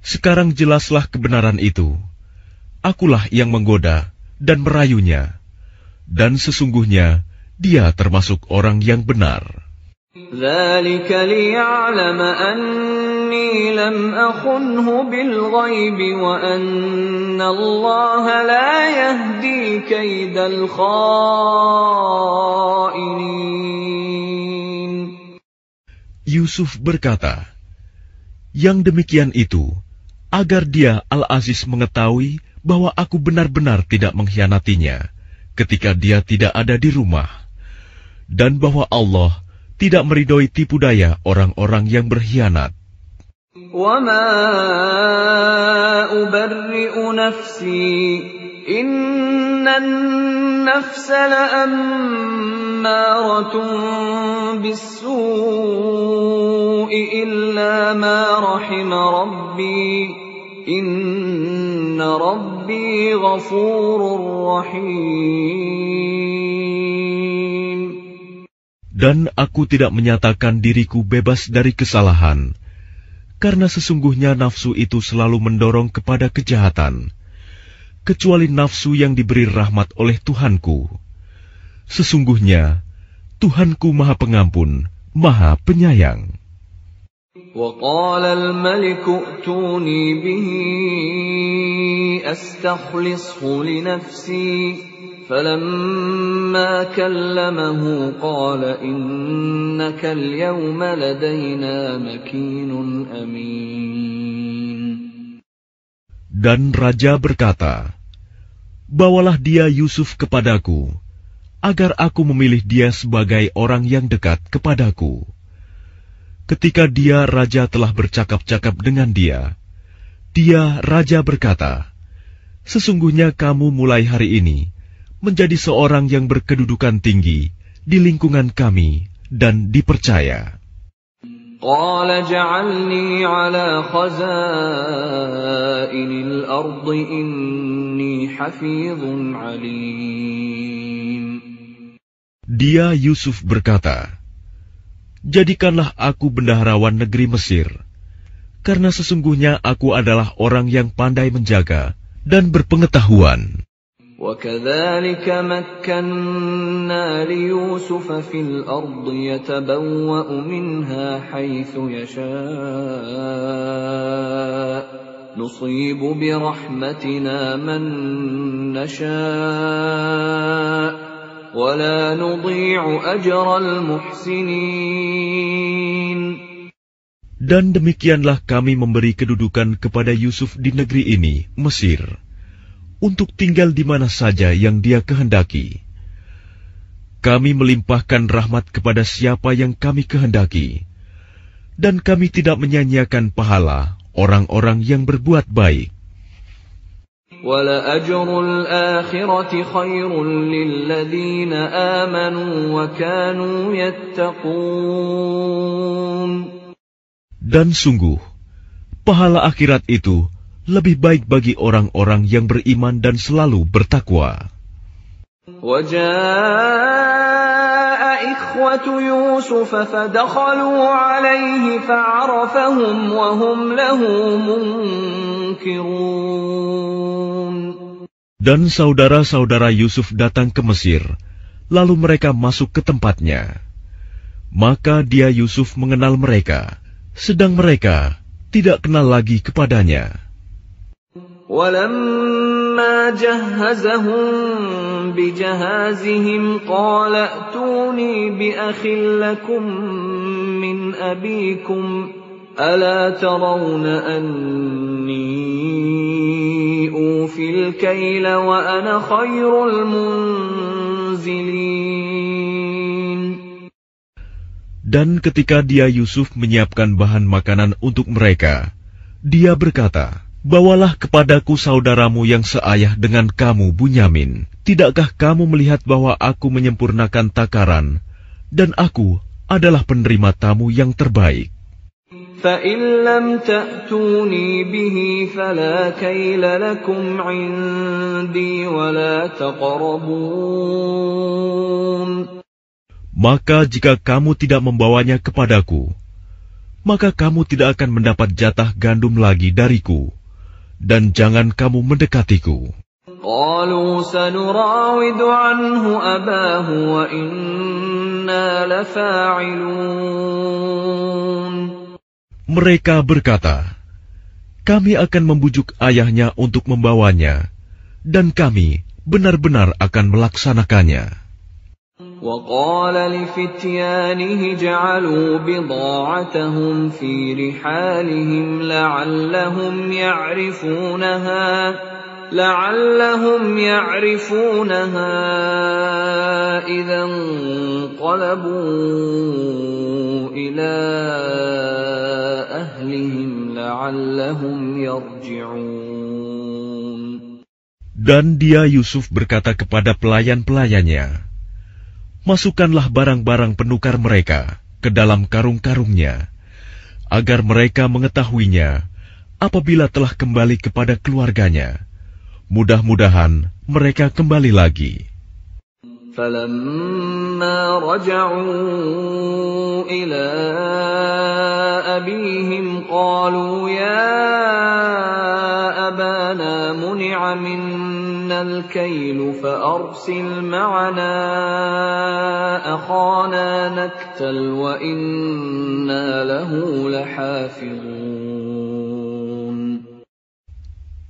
S2: "Sekarang jelaslah kebenaran itu. Akulah yang menggoda dan merayunya, dan sesungguhnya dia termasuk orang yang benar."
S1: ذَلِكَ لِيَعْلَمَ أَنِّي لَمْ أَخُنْهُ بِالْغَيْبِ وَأَنَّ اللَّهَ لَا يَهْدِي كَيْدَ الْخَائِنِينَ.
S2: Yusuf berkata, "Yang demikian itu agar dia Al-Aziz mengetahui bahwa aku benar-benar tidak mengkhianatinya ketika dia tidak ada di rumah, dan bahwa Allah tidak meridhoi tipu daya orang-orang yang berkhianat."
S1: وَمَا أُبَرِّئُ نَفْسِي إِنَّ النَّفْسَ لَأَمَّارَةٌ بِالسُّوءِ إِلَّا مَا رَحِمَ رَبِّي إِنَّ رَبِّي غَفُورٌ رَّحِيمٌ.
S2: Dan aku tidak menyatakan diriku bebas dari kesalahan, karena sesungguhnya nafsu itu selalu mendorong kepada kejahatan, kecuali nafsu yang diberi rahmat oleh Tuhanku. Sesungguhnya Tuhanku Maha Pengampun, Maha Penyayang.
S1: وَقَالَ الْمَلِكُ ائْتُونِي بِهِ أَسْتَخْلِصْهُ لِنَفْسِي فَلَمَّا كَلَّمَهُ قَالَ إِنَّكَ الْيَوْمَ لَدَيْنَا مَكِينٌ أَمِينٌ.
S2: Dan raja berkata, "Bawalah dia Yusuf kepadaku, agar aku memilih dia sebagai orang yang dekat kepadaku." Ketika dia raja telah bercakap-cakap dengan dia raja berkata, "Sesungguhnya kamu mulai hari ini menjadi seorang yang berkedudukan tinggi di lingkungan kami dan dipercaya."
S1: قَالَ اجْعَلْنِي عَلَى خَزَائِنِ الْأَرْضِ إِنِّي حَفِيظٌ عَلِيمٌ.
S2: Dia Yusuf berkata, "Jadikanlah aku bendaharawan negeri Mesir, karena sesungguhnya aku adalah orang yang pandai menjaga dan berpengetahuan."
S1: وَكَذَلِكَ مَكَّنَّا لِيُوسُفَ فِي الْأَرْضِ يَتَبَوَّأُ مِنْهَا حَيْثُ يَشَاءُ نُصِيبُ بِرَحْمَتِنَا مَن نَّشَاءُ وَلَا نُضِيعُ أَجْرَ الْمُحْسِنِينَ.
S2: Dan demikianlah kami memberi kedudukan kepada Yusuf di negeri ini, Mesir, untuk tinggal di mana saja yang dia kehendaki. Kami melimpahkan rahmat kepada siapa yang kami kehendaki, dan kami tidak menyanyiakan pahala orang-orang yang berbuat baik.
S1: وَلَأَجْرُ الْآخِرَةِ خَيْرٌ لِّلَّذِينَ آمَنُوا وَكَانُوا يَتَّقُونَ.
S2: Dan sungguh, pahala akhirat itu lebih baik bagi orang-orang yang beriman dan selalu bertakwa.
S1: وَجَاءَ إِخْوَةُ يُوسُفَ فَدَخَلُوا عَلَيْهِ فَعَرَفَهُمْ وَهُمْ لَهُ مُنكِرُونَ.
S2: Dan saudara-saudara Yusuf datang ke Mesir, lalu mereka masuk ke tempatnya. Maka dia Yusuf mengenal mereka, sedang mereka tidak kenal lagi kepadanya.
S1: وَلَمَّا جَهَّزَهُم بِجَهَازِهِمْ قَالَ ائْتُونِي بِأَخٍ لَّكُم مِّنْ أَبِيكُمْ أَلَا تَرَوْنَ أَنِّي أُوفِي الْكَيْلَ وَأَنَا خَيْرُ الْمُنزِلِينَ.
S2: Dan ketika dia Yusuf menyiapkan bahan makanan untuk mereka, dia berkata, "Bawalah kepadaku saudaramu yang seayah dengan kamu, Bunyamin. Tidakkah kamu melihat bahwa aku menyempurnakan takaran, dan aku adalah penerima tamu yang terbaik?"
S1: فَإِن لَّمْ تَأْتُونِي بِهِ فَلَا كَيْلَ لَكُمْ عِندِي وَلَا تَقْرَبُونَ.
S2: Maka jika kamu tidak membawanya kepadaku, maka kamu tidak akan mendapat jatah gandum lagi dariku, dan jangan kamu mendekatiku.
S1: قَالُوا سَنُرَاوِدُ عَنْهُ أَبَاهُ وَإِنَّا لَفَاعِلُونَ.
S2: Mereka berkata, "Kami akan membujuk ayahnya untuk membawanya, dan kami benar-benar akan melaksanakannya."
S1: وَقَالَ لِفِتْيَانِهِ اجْعَلُوا بِضَاعَتَهُمْ فِي رِحَالِهِمْ لَعَلَّهُمْ يَعْرِفُونَهَا إِذَا انقَلَبُوا إِلَىٰ أَهْلِهِمْ لَعَلَّهُمْ يَرْجِعُونَ.
S2: Dan dia Yusuf berkata kepada pelayan-pelayannya, "Masukkanlah barang-barang penukar mereka ke dalam karung-karungnya, agar mereka mengetahuinya apabila telah kembali kepada keluarganya. Mudah-mudahan mereka kembali lagi."
S1: فَلَمَّا رَجَعُوا إِلَىٰ أَبِيهِمْ قَالُوا يَا أَبَانَا مُنِعَ مِنَّا الْكَيْلُ فَأَرْسِلْ مَعَنَا أَخَانَا نَكْتَلْ وَإِنَّا لَهُ لَحَافِظُونَ.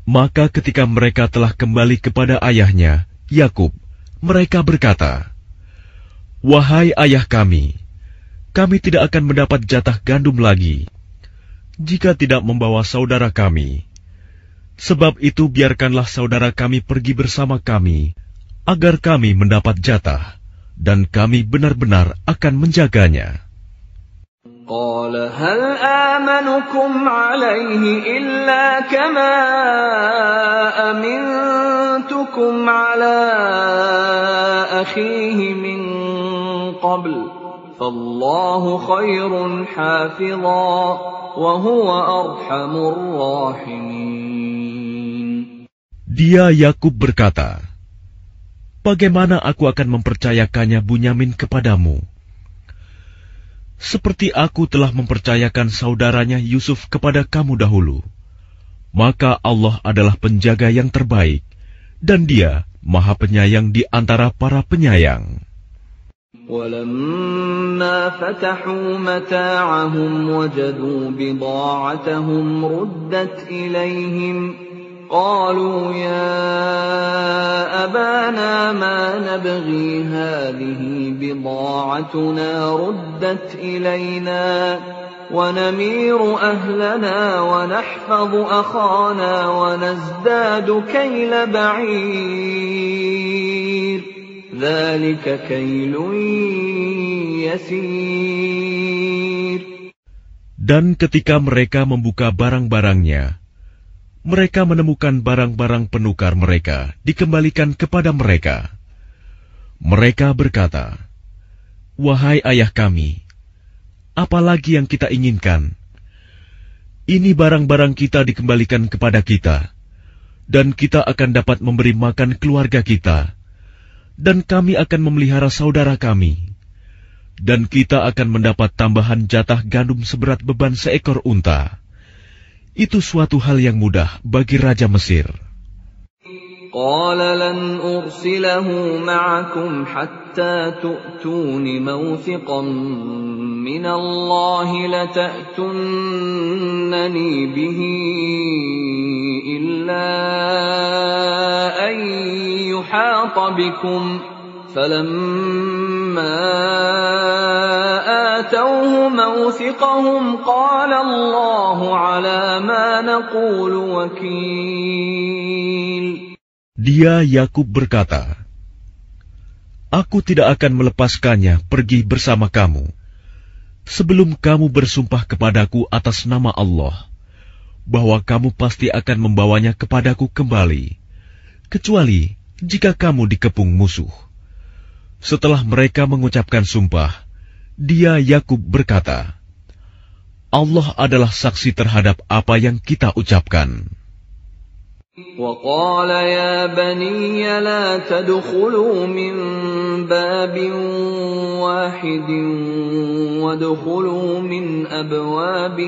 S2: Maka ketika mereka telah kembali kepada ayahnya, Yakub, mereka berkata, "Wahai ayah kami tidak akan mendapat jatah gandum lagi jika tidak membawa saudara kami. Sebab itu biarkanlah saudara kami pergi bersama kami, agar kami mendapat jatah, dan kami benar-benar akan menjaganya."
S1: قال هل آمنكم عليه إلا كما أمنتكم على أخيه من قبل فالله خير حافظا وهو أرحم الراحمين.
S2: Dia Yakub berkata, bagaimana aku akan mempercayakannya Bunyamin kepadamu? Seperti aku telah mempercayakan saudaranya Yusuf kepada kamu dahulu. Maka Allah adalah penjaga yang terbaik, dan Dia Maha Penyayang di antara para penyayang.
S1: وَلَمَّا فَتَحُوا مَتَاعَهُمْ وَجَدُوا بِضَاعَتَهُمْ رُدَّتْ إِلَيْهِمْ قَالُوا يَا أَبَانَا مَا نَبْغِي هَٰذِهِ بِضَاعَتُنَا رُدَّتْ إِلَيْنَا وَنَمِيرُ أَهْلَنَا وَنَحْفَظُ أَخَانَا وَنَزْدَادُ كَيْلَ بَعِيرٍ ذَلِكَ كَيْلٌ يَسِيرٌ.
S2: Dan ketika mereka membuka barang-barangnya, mereka menemukan barang-barang penukar mereka dikembalikan kepada mereka. Mereka berkata, "Wahai ayah kami, apa lagi yang kita inginkan? Ini barang-barang kita dikembalikan kepada kita, dan kita akan dapat memberi makan keluarga kita, dan kami akan memelihara saudara kami, dan kita akan mendapat tambahan jatah gandum seberat beban seekor unta. Itu suatu hal yang mudah bagi Raja Mesir."
S1: قَالَ لَنْ أُرْسِلَهُ مَعَكُمْ حَتَّى تُؤْتُونِ مَوْثِقًا مِّنَ اللَّهِ لَتَأْتُنَّنِي بِهِ إِلَّا أَن يُحَاطَ بِكُمْ فَلَمَّا آتَوْهُ مَوْثِقَهُمْ قَالَ اللَّهُ عَلَىٰ مَا نَقُولُ وَكِيلٌ.
S2: Dia Yakub berkata, "Aku tidak akan melepaskannya pergi bersama kamu, sebelum kamu bersumpah kepadaku atas nama Allah, bahwa kamu pasti akan membawanya kepadaku kembali, kecuali jika kamu dikepung musuh." Setelah mereka mengucapkan sumpah, dia Yakub berkata, "Allah adalah saksi terhadap apa yang kita ucapkan."
S1: وَقَالَ يَا بَنِيَّ لَا تَدْخُلُوا مِن بَابٍ وَاحِدٍ وَادْخُلُوا مِنْ أَبْوَابٍ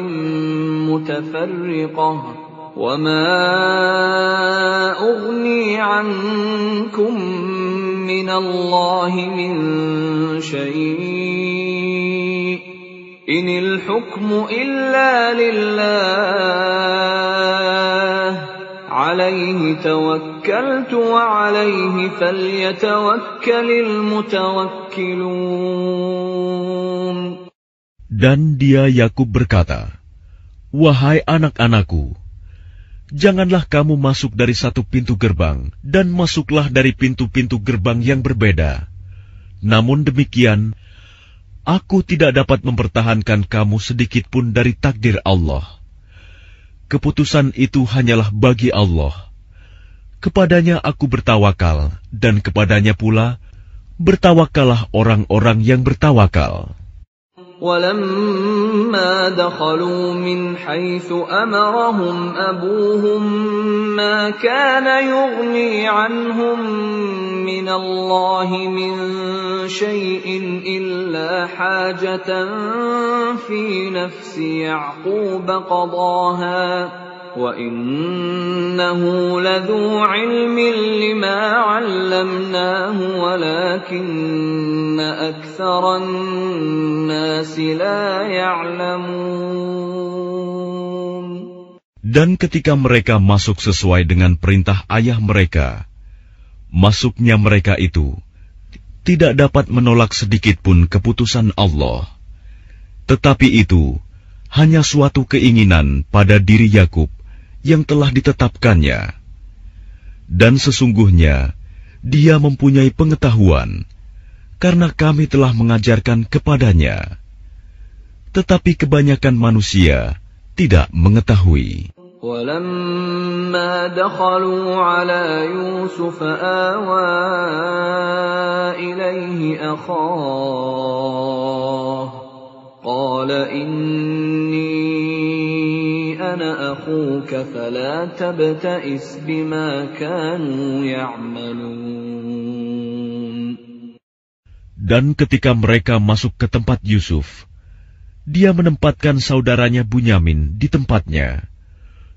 S1: مُتَفَرِّقَةٍ وَمَا أُغْنِي عَنكُم مِّنَ اللَّهِ مِن شَيْءٍ إِنِ الْحُكْمُ إِلَّا لِلَّهِ عَلَيْهِ تَوَكَّلْتُ وَعَلَيْهِ فَلْيَتَوَكَّلِ الْمُتَوَكِّلُونَ.
S2: Dan dia Yakub berkata, "Wahai anak-anakku, janganlah kamu masuk dari satu pintu gerbang, dan masuklah dari pintu-pintu gerbang yang berbeda. Namun demikian, aku tidak dapat mempertahankan kamu sedikit pun dari takdir Allah. Keputusan itu hanyalah bagi Allah. Kepadanya aku bertawakal, dan kepadanya pula bertawakallah orang-orang yang bertawakal."
S1: وَلَمَّا دَخَلُوا مِنْ حَيْثُ أَمَرَهُمْ أَبُوهُمْ مَا كَانَ يُغْنِي عَنْهُمْ مِنَ اللَّهِ مِنْ شَيْءٍ إِلَّا حَاجَةً فِي نَفْسِ يَعْقُوبَ قَضَاهَا وَإِنَّهُ لَذُو عِلْمٍ لِمَا عَلَّمْنَاهُ وَلَكِنَّ أَكْثَرَ النَّاسِ لَا يَعْلَمُونَ.
S2: Dan ketika mereka masuk sesuai dengan perintah ayah mereka, masuknya mereka itu tidak dapat menolak sedikit pun keputusan Allah. Tetapi itu hanya suatu keinginan pada diri Yakub yang telah ditetapkannya. Dan sesungguhnya dia mempunyai pengetahuan, karena kami telah mengajarkan kepadanya. Tetapi kebanyakan manusia tidak mengetahui.
S1: وَلَمَّا دَخَلُوا عَلَى يُوسُفَ آوَى إِلَيْهِ أَخَاهُ قَالَ إِنِّي أَنَا أَخُوكَ فَلَا تَبْتَئِسْ بِمَا كَانُوا يَعْمَلُونَ.
S2: Dan ketika mereka masuk ke tempat Yusuf, dia menempatkan saudaranya Bunyamin di tempatnya.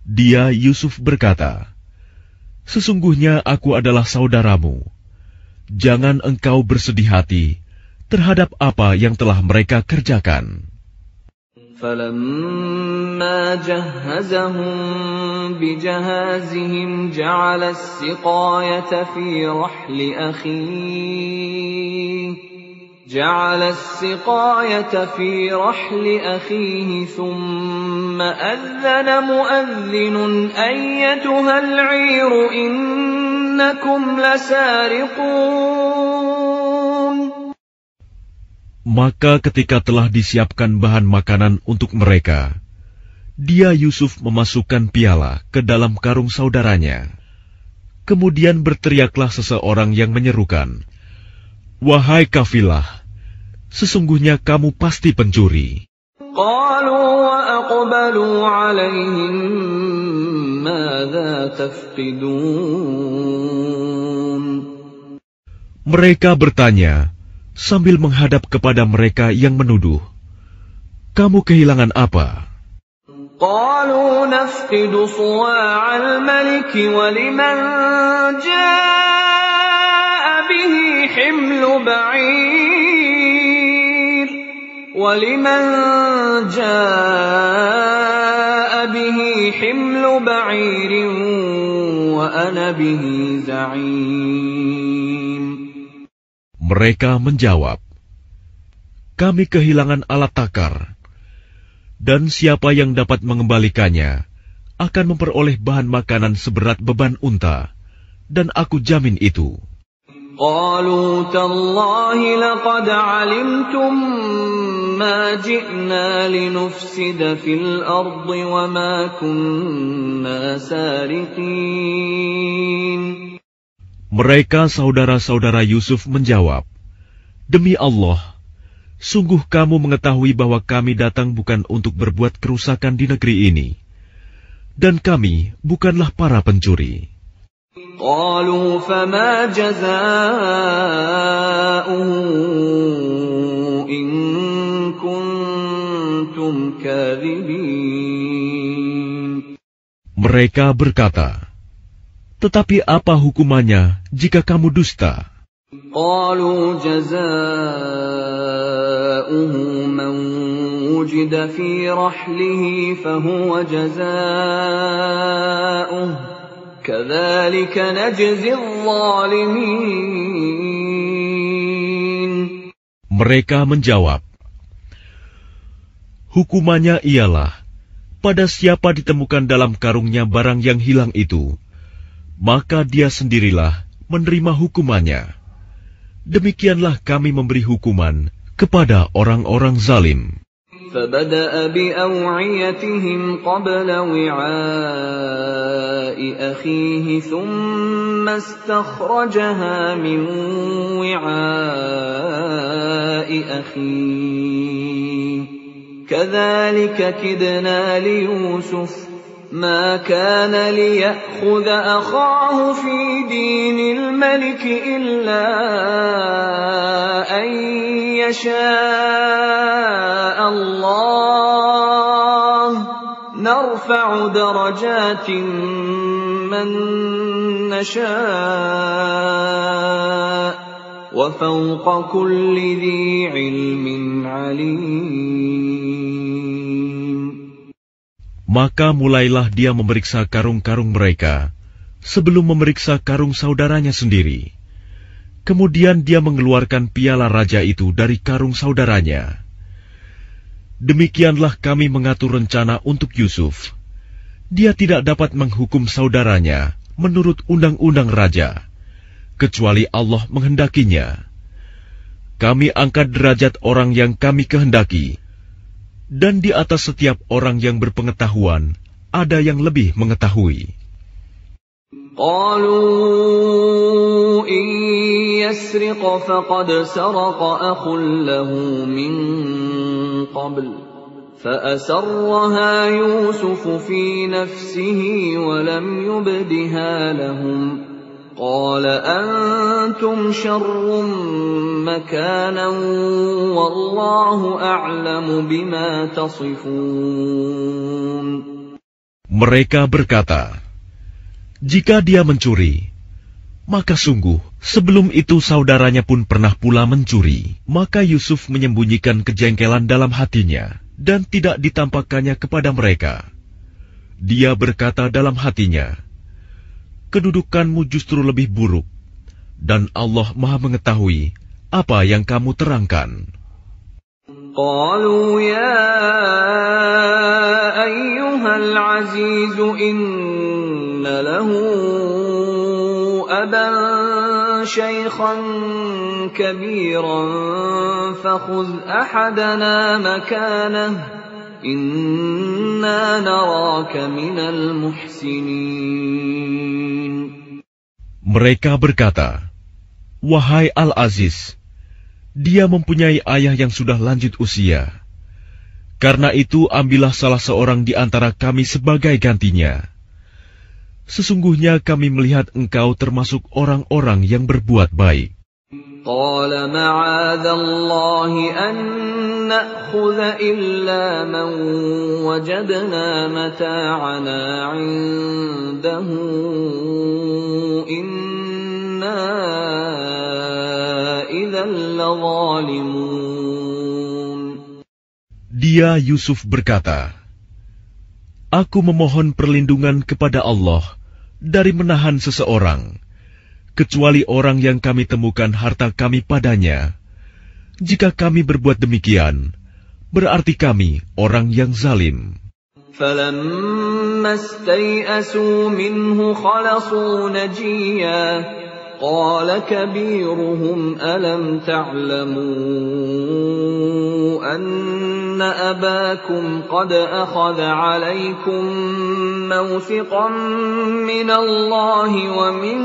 S2: Dia, Yusuf, berkata, "Sesungguhnya aku adalah saudaramu. Jangan engkau bersedih hati terhadap apa yang telah mereka kerjakan."
S1: فَلَمَّا جَهَّزَهُم بِجَهَازِهِمْ جَعَلَ السِّقَايَةَ فِي رَحْلِ أَخِيهِ ثُمَّ أَذَّنَ مُؤَذِّنٌ أَيَّتُهَا الْعِيرُ إِنَّكُمْ لَسَارِقُونَ.
S2: Maka ketika telah disiapkan bahan makanan untuk mereka, dia Yusuf memasukkan piala ke dalam karung saudaranya. Kemudian berteriaklah seseorang yang menyerukan, "Wahai kafilah, sesungguhnya kamu pasti pencuri."
S1: قَالُوا وَأَقْبَلُوا عَلَيْهِم مَاذَا تَفْقِدُونَ.
S2: Mereka bertanya sambil menghadap kepada mereka yang menuduh, "Kamu kehilangan apa?"
S1: قَالُوا نَفْقِدُ صُوَاعَ الْمَلِكِ وَلِمَنْ جَاءَ بِهِ حِمْلُ بَعِيرٍ وَأَنَا بِهِ زَعِيمٌ.
S2: Mereka menjawab, "Kami kehilangan alat takar, dan siapa yang dapat mengembalikannya akan memperoleh bahan makanan seberat beban unta, dan aku jamin itu."
S1: قَالُوا تَاللَّهِ لَقَدْ عَلِمْتُم مَّا جِئْنَا لِنُفْسِدَ فِي الْأَرْضِ وَمَا كُنَّا سَارِقِينَ.
S2: Mereka saudara-saudara Yusuf menjawab, "Demi Allah, sungguh kamu mengetahui bahwa kami datang bukan untuk berbuat kerusakan di negeri ini, dan kami bukanlah para pencuri."
S1: قَالُوا فَمَا جَزَاؤُهُ إِن كُنتُمْ كَاذِبِينَ.
S2: Mereka berkata, "Tetapi apa hukumannya jika kamu dusta?"
S1: قَالُوا جَزَاؤُهُ مَنْ وُجِدَ فِي رَحْلِهِ فَهُوَ جَزَاؤُهُ كَذَلِكَ نَجْزِي الظَّالِمِينَ.
S2: Mereka menjawab, "Hukumannya ialah, pada siapa ditemukan dalam karungnya barang yang hilang itu, maka dia sendirilah menerima hukumannya. Demikianlah kami memberi hukuman kepada orang-orang zalim."
S1: فَبَدَأَ بِأَوْعِيَتِهِمْ قَبْلَ وِعَاءِ أَخِيهِ ثُمَّ اسْتَخْرَجَهَا مِنْ وِعَاءِ أَخِيهِ كَذَلِكَ كِدْنَا لِيُوسُفَ مَا كَانَ لِيَأْخُذَ أَخَاهُ فِي دِينِ الْمَلِكِ إِلَّا أَنْ يَشَاءَ اللَّهُ نَرْفَعُ دَرَجَاتٍ مَّن نَّشَاءُ وَفَوْقَ كُلِّ ذِي عِلْمٍ عَلِيمٌ.
S2: Maka mulailah dia memeriksa karung-karung mereka sebelum memeriksa karung saudaranya sendiri. Kemudian dia mengeluarkan piala raja itu dari karung saudaranya. Demikianlah kami mengatur rencana untuk Yusuf. Dia tidak dapat menghukum saudaranya menurut undang-undang raja, kecuali Allah menghendakinya. Kami angkat derajat orang yang kami kehendaki, dan di atas setiap orang yang berpengetahuan ada yang lebih mengetahui.
S1: قالوا إن يسرق فقد سرق أخ له من قبل فأسرها يوسف في نفسه ولم يبدها لهم قال أنتم شر مكانا والله أعلم بما تصفون.
S2: Mereka berkata, jika dia mencuri, maka sungguh sebelum itu saudaranya pun pernah pula mencuri. Maka Yusuf menyembunyikan kejengkelan dalam hatinya dan tidak ditampakkannya kepada mereka. Dia berkata dalam hatinya, kedudukanmu justru lebih buruk, dan Allah Maha mengetahui apa yang kamu terangkan.
S1: قالوا يا أيها العزيز إن له أبا شيخا كبيرا فخذ أحدنا مكانه إنا نراك من المحسنين.
S2: Mereka berkata, wahai Al-Aziz, dia mempunyai ayah yang sudah lanjut usia. Karena itu ambillah salah seorang di antara kami sebagai gantinya. Sesungguhnya kami melihat engkau termasuk orang-orang yang berbuat baik.
S1: قال معاذ الله أن نأخذ إلا من وجدنا متاعنا عنده إنا إذا لظالمون.
S2: Dia Yusuf berkata, aku memohon perlindungan kepada Allah dari menahan seseorang, kecuali orang yang kami temukan harta kami padanya. Jika kami berbuat demikian, berarti kami orang yang zalim.
S1: فَلَمَّا اسْتَيْأَسُوا مِنْهُ خَلَصُوا نَجِيًّا قَالَ كَبِيرُهُمْ أَلَمْ تَعْلَمُوا أَنَّ أَبَاكُمْ قَدْ أَخَذَ عَلَيْكُمْ مَوْثِقًا مِّنَ اللَّهِ وَمِن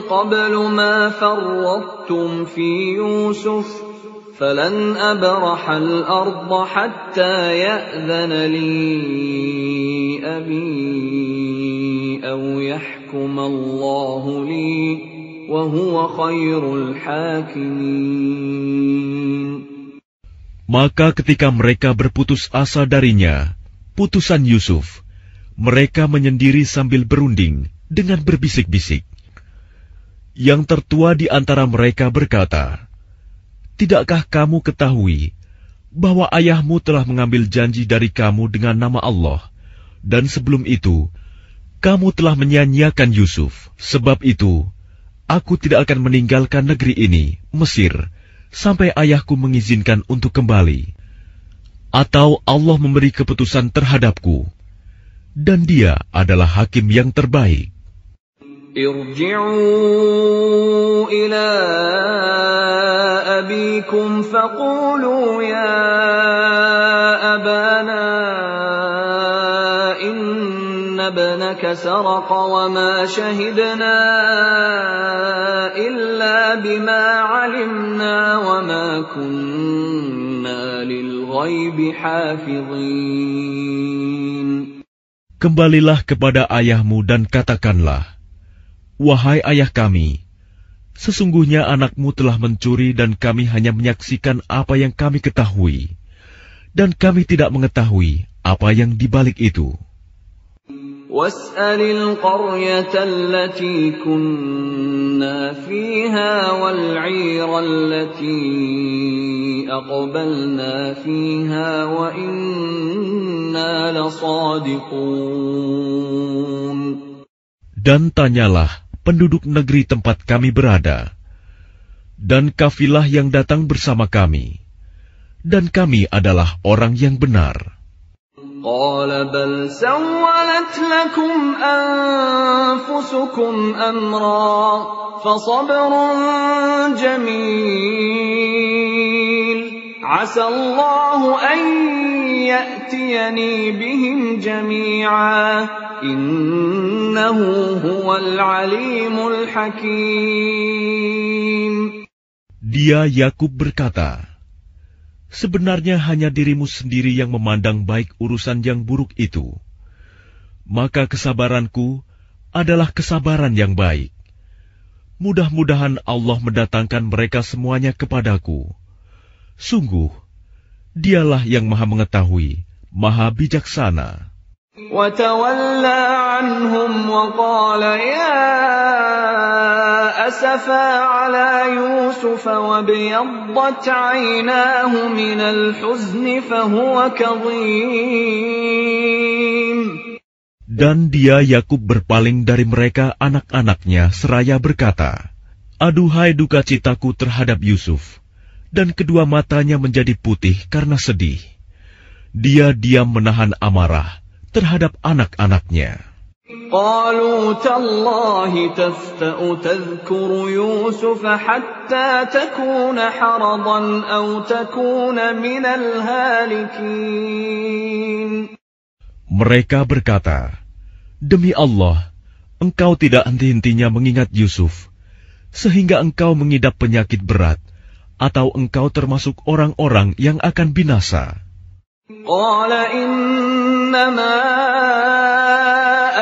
S1: قَبْلُ مَا فَرَّطتُمْ فِي يُوسُفَ فَلَنْ أَبْرَحَ الْأَرْضَ حَتَّى يَأْذَنَ لِي أَبِي أَوْ يَحْكُمَ اللَّهُ لِي وَهُوَ خَيْرُ الْحَاكِمِينَ.
S2: Maka ketika mereka berputus asa darinya, putusan Yusuf, mereka menyendiri sambil berunding dengan berbisik-bisik. Yang tertua di antara mereka berkata, tidakkah kamu ketahui bahwa ayahmu telah mengambil janji dari kamu dengan nama Allah, dan sebelum itu, kamu telah menyia-nyiakan Yusuf. Sebab itu, aku tidak akan meninggalkan negeri ini, Mesir, sampai ayahku mengizinkan untuk kembali. Atau Allah memberi keputusan terhadapku, dan dia adalah hakim yang terbaik.
S1: ارجعوا إلى أبيكم فقولوا يا أبانا إن ابنك سرق وما شهدنا إلا بما علمنا وما كنا للغيب حافظين.
S2: Kembalilah kepada ayahmu dan katakanlah, wahai ayah kami, sesungguhnya anakmu telah mencuri dan kami hanya menyaksikan apa yang kami ketahui, dan kami tidak mengetahui apa yang dibalik itu.
S1: وَاسْأَلِ الْقَرْيَةَ الَّتِي كُنَّا فِيهَا وَالْعِيرَ الَّتِي أَقْبَلْنَا فِيهَا وَإِنَّا لَصَادِقُونَ.
S2: Dan tanyalah penduduk negeri tempat kami berada, dan kafilah yang datang bersama kami, dan kami adalah orang yang benar.
S1: قال بل سولت لكم أنفسكم أمرا فصبر جميل عسى الله أن يأتيني بهم جميعا إنه هو العليم الحكيم.
S2: Dia Yakub berkata, sebenarnya hanya dirimu sendiri yang memandang baik urusan yang buruk itu. Maka kesabaranku adalah kesabaran yang baik. mudah-mudahan Allah mendatangkan mereka semuanya kepadaku. Sungguh, Dialah yang Maha Mengetahui, Maha Bijaksana.
S1: وتولى عنهم وقال يا أسفا على يوسف وابيضت عيناه من الحزن فهو كظيم.
S2: Dan dia Yakub berpaling dari mereka anak-anaknya seraya berkata, aduhai duka citaku terhadap Yusuf, dan kedua matanya menjadi putih karena sedih. Dia diam menahan amarah terhadap anak-anaknya.
S1: قالوا تالله تفتأ تذكر يوسف حتى تكون حرضا أو تكون من الهالكين.
S2: Mereka berkata, demi Allah, engkau tidak henti-hentinya mengingat Yusuf, sehingga engkau mengidap penyakit berat, atau engkau termasuk orang-orang yang akan binasa.
S1: قال إنما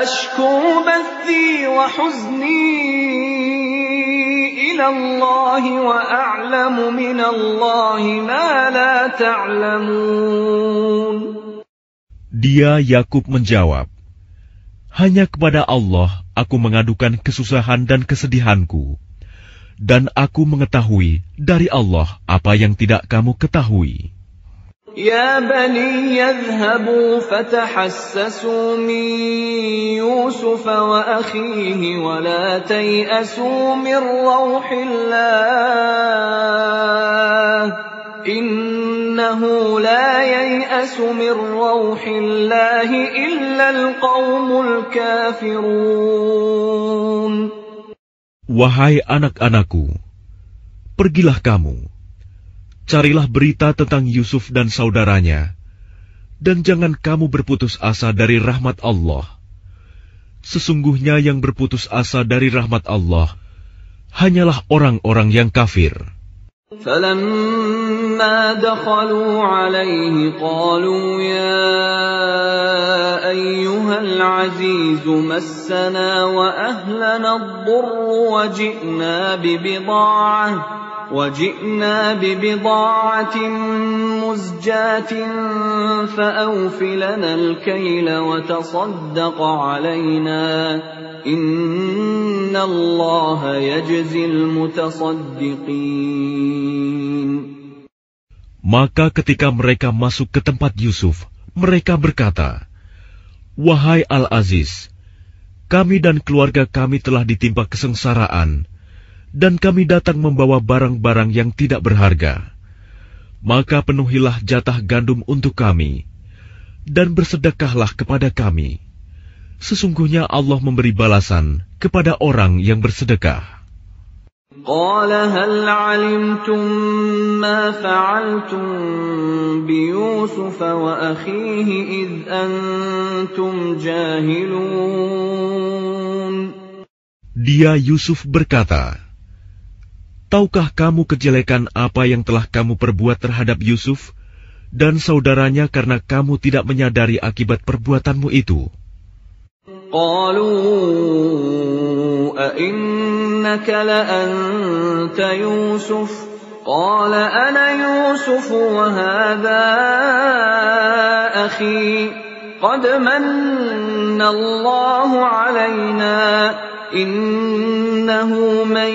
S1: أشكو بثي وحزني إلى الله وأعلم من الله ما لا تعلمون.
S2: Dia Yakub menjawab, hanya kepada Allah aku mengadukan kesusahan dan kesedihanku, dan aku mengetahui dari Allah apa yang tidak kamu ketahui.
S1: يا بني يذهبوا فتحسسوا من يوسف وأخيه ولا تيأسوا من روح الله إنه لا ييأس من روح الله إلا القوم الكافرون.
S2: Wahai anak-anakku, pergilah kamu, carilah berita tentang Yusuf dan saudaranya, dan jangan kamu berputus asa dari rahmat Allah. Sesungguhnya yang berputus asa dari rahmat Allah hanyalah orang-orang yang kafir.
S1: فَلَمَّا دَخَلُوا عَلَيْهِ قَالُوا يَا أَيُّهَا الْعَزِيزُ مَسَّنَا وَأَهْلَنَا الضُّرُّ وَجِئْنَا بِبِضَاعَةٍ مُزْجَاةٍ فَأَوْفِ لَنَا الْكَيْلَ وَتَصَدَّقْ عَلَيْنَا إِنَّ اللَّهَ يَجْزِي الْمُتَصَدِّقِينَ.
S2: Maka ketika mereka masuk ke tempat Yusuf, mereka berkata, wahai Al-Aziz, kami dan keluarga kami telah ditimpa kesengsaraan, dan kami datang membawa barang-barang yang tidak berharga. Maka penuhilah jatah gandum untuk kami, dan bersedekahlah kepada kami. Sesungguhnya Allah memberi balasan kepada orang yang bersedekah.
S1: قال هل علمتم ما فعلتم بيوسف وأخيه إذ أنتم جاهلون.
S2: Dia Yusuf berkata, tahukah kamu kejelekan apa yang telah kamu perbuat terhadap Yusuf dan saudaranya karena kamu tidak menyadari akibat perbuatanmu itu?
S1: قالوا أئنك لأنت يوسف قال أنا يوسف وهذا أخي قد من الله علينا إنه من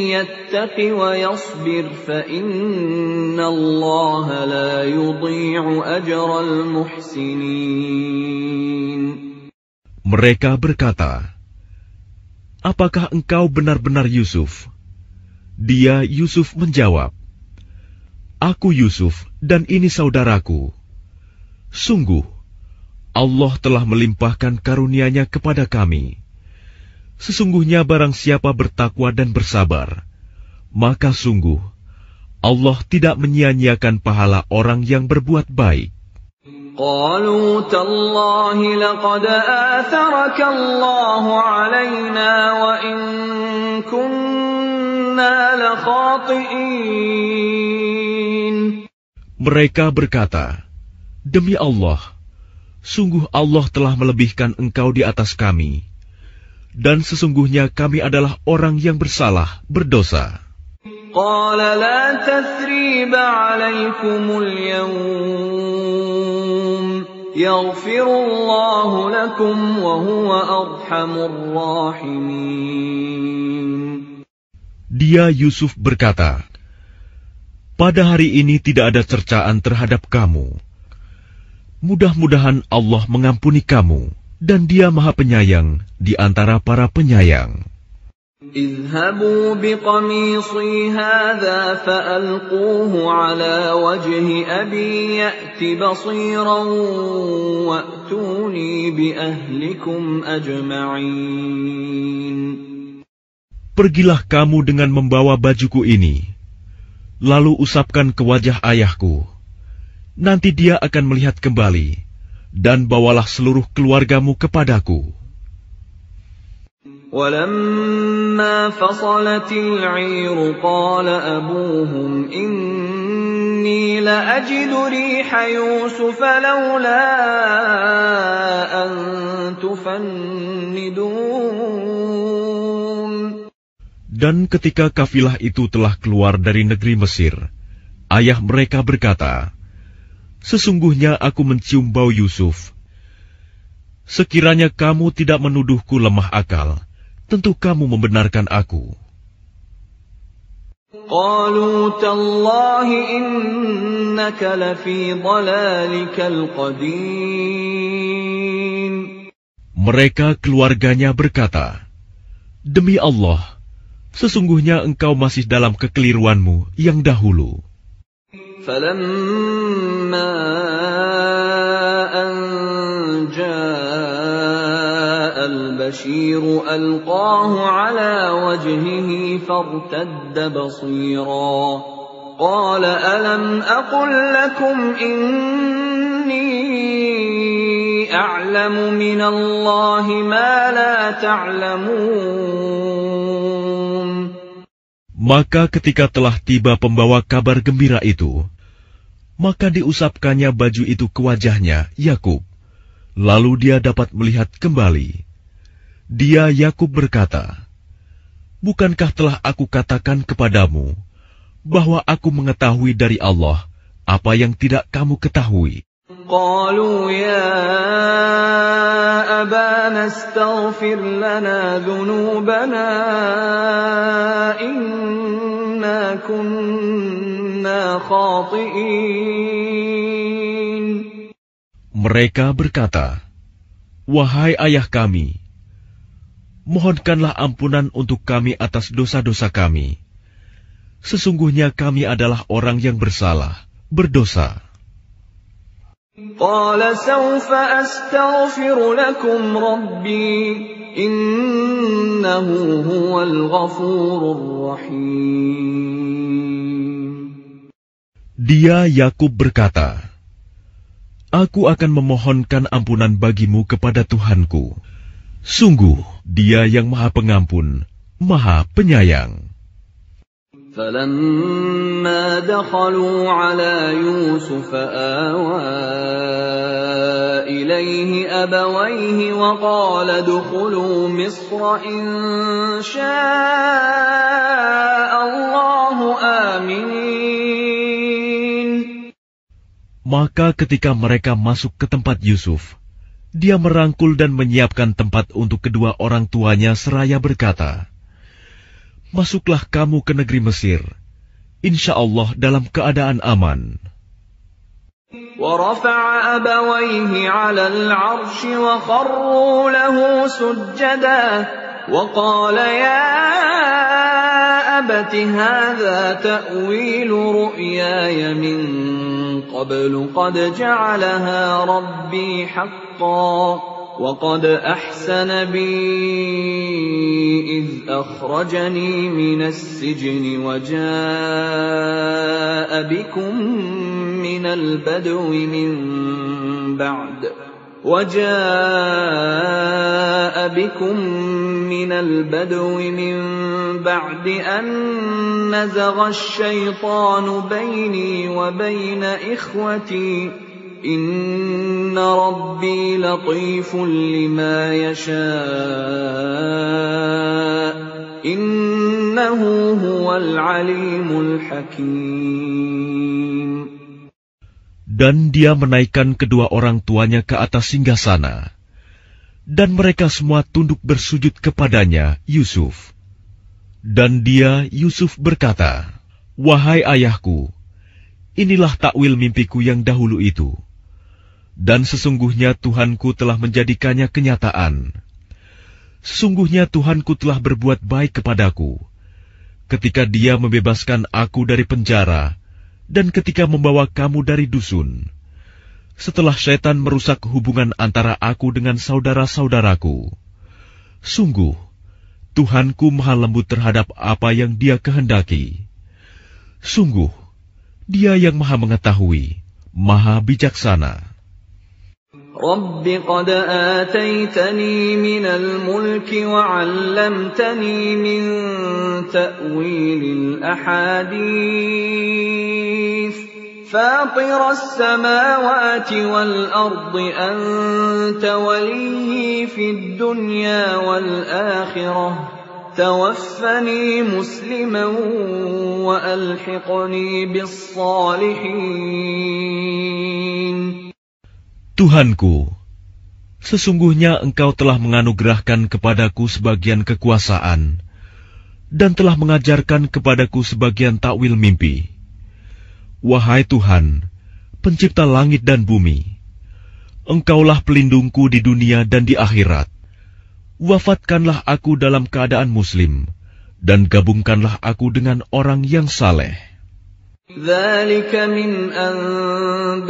S1: يتق ويصبر فإن الله لا يضيع أجر المحسنين.
S2: Mereka berkata, apakah engkau benar-benar Yusuf? Dia Yusuf menjawab, aku Yusuf dan ini saudaraku. Sungguh, Allah telah melimpahkan karunia-Nya kepada kami. Sesungguhnya barang siapa bertakwa dan bersabar, maka sungguh Allah tidak menyia-nyiakan pahala orang yang berbuat baik.
S1: قالوا تالله لقد آثرك الله علينا وإن كنا لخاطئين.
S2: Mereka berkata, demi Allah, sungguh Allah telah melebihkan engkau di atas kami, dan sesungguhnya kami adalah orang yang bersalah, berdosa.
S1: قال لا تثريب عليكم اليوم يغفر الله لكم وهو أرحم الراحمين.
S2: Dia Yusuf berkata, pada hari ini tidak ada cercaan terhadap kamu. Mudah-mudahan Allah mengampuni kamu, dan Dia Maha Penyayang di antara para penyayang.
S1: اذهبوا بقميصي هذا فألقوه على وجه أبي يأت بصيرا وأتوني بأهلكم أجمعين.
S2: Pergilah kamu dengan membawa bajuku ini, lalu usapkan ke wajah ayahku. Nanti dia akan melihat kembali, dan bawalah seluruh keluargamu kepadaku.
S1: ولما فصلت العير قال أبوهم إني لأجد ريح يوسف لولا أن تفندون.
S2: Dan ketika kafilah itu telah keluar dari negeri Mesir, ayah mereka berkata, sesungguhnya aku mencium bau Yusuf. Sekiranya kamu tidak menuduhku lemah akal, tentu kamu membenarkan aku.
S1: قالوا تالله إنك لفي ضلالك القديم.
S2: Mereka keluarganya berkata, demi Allah, sesungguhnya engkau masih dalam kekeliruanmu yang dahulu.
S1: فلما أن جاء البشير ألقاه على وجهه فارتد بصيرا قال ألم أقل لكم إني أعلم من الله ما لا تعلمون.
S2: Maka ketika telah tiba pembawa kabar gembira itu, maka diusapkannya baju itu ke wajahnya, Yakub. Lalu dia dapat melihat kembali. Dia, Yakub, berkata, bukankah telah aku katakan kepadamu, bahwa aku mengetahui dari Allah apa yang tidak kamu ketahui?
S1: قالوا يا أبانا استغفر لنا ذنوبنا إنا كنا خاطئين.
S2: Mereka berkata, wahai ayah kami, mohonkanlah ampunan untuk kami atas dosa-dosa kami. Sesungguhnya kami adalah orang yang bersalah, berdosa.
S1: قال سوف أستغفر لكم ربي إنه هو الغفور الرحيم.
S2: Dia, Yakub, berkata, aku akan memohonkan ampunan bagimu kepada Tuhanku. Sungguh, Dia yang Maha Pengampun, Maha Penyayang.
S1: فلما دخلوا على يوسف آوى إليه أبويه وقال ادخلوا مصر إن شاء الله آمنين.
S2: Maka ketika mereka masuk ke tempat Yusuf, dia merangkul dan menyiapkan tempat untuk kedua orang tuanya seraya berkata, masuklah kamu ke negeri Mesir, insya Allah dalam keadaan aman.
S1: ورفع أبويه على العرش وخروا له سجدا وقال يا أبت هذا تأويل رؤياي من قبل قد جعلها ربي حقا وقد أحسن بي إذ أخرجني من السجن وجاء بكم من البدو من بعد أن نزغ الشيطان بيني وبين إخوتي Inna Rabbi latifun lima yasha' Innahu huwal alimul hakim.
S2: Dan dia menaikkan kedua orang tuanya ke atas singgasana, dan mereka semua tunduk bersujud kepadanya, Yusuf. Dan dia, Yusuf, berkata, "Wahai ayahku, inilah takwil mimpiku yang dahulu itu. Dan sesungguhnya Tuhanku telah menjadikannya kenyataan. Sesungguhnya Tuhanku telah berbuat baik kepadaku, ketika Dia membebaskan aku dari penjara, dan ketika membawa kamu dari dusun, setelah syaitan merusak hubungan antara aku dengan saudara-saudaraku. Sungguh, Tuhanku maha lembut terhadap apa yang Dia kehendaki. Sungguh, Dia yang maha mengetahui, maha bijaksana."
S1: Rabbi qad ataitani minal mulki wa 'allamtani min ta'wilil ahadits fatiras samawati wal ardi anta waliyyi fid dunya wal akhirah tawaffani musliman wa alhiqni bis salihin.
S2: Tuhanku, sesungguhnya Engkau telah menganugerahkan kepadaku sebagian kekuasaan dan telah mengajarkan kepadaku sebagian takwil mimpi. Wahai Tuhan, pencipta langit dan bumi, Engkaulah pelindungku di dunia dan di akhirat. Wafatkanlah aku dalam keadaan muslim, dan gabungkanlah aku dengan orang yang saleh.
S1: Dzalika min anba'il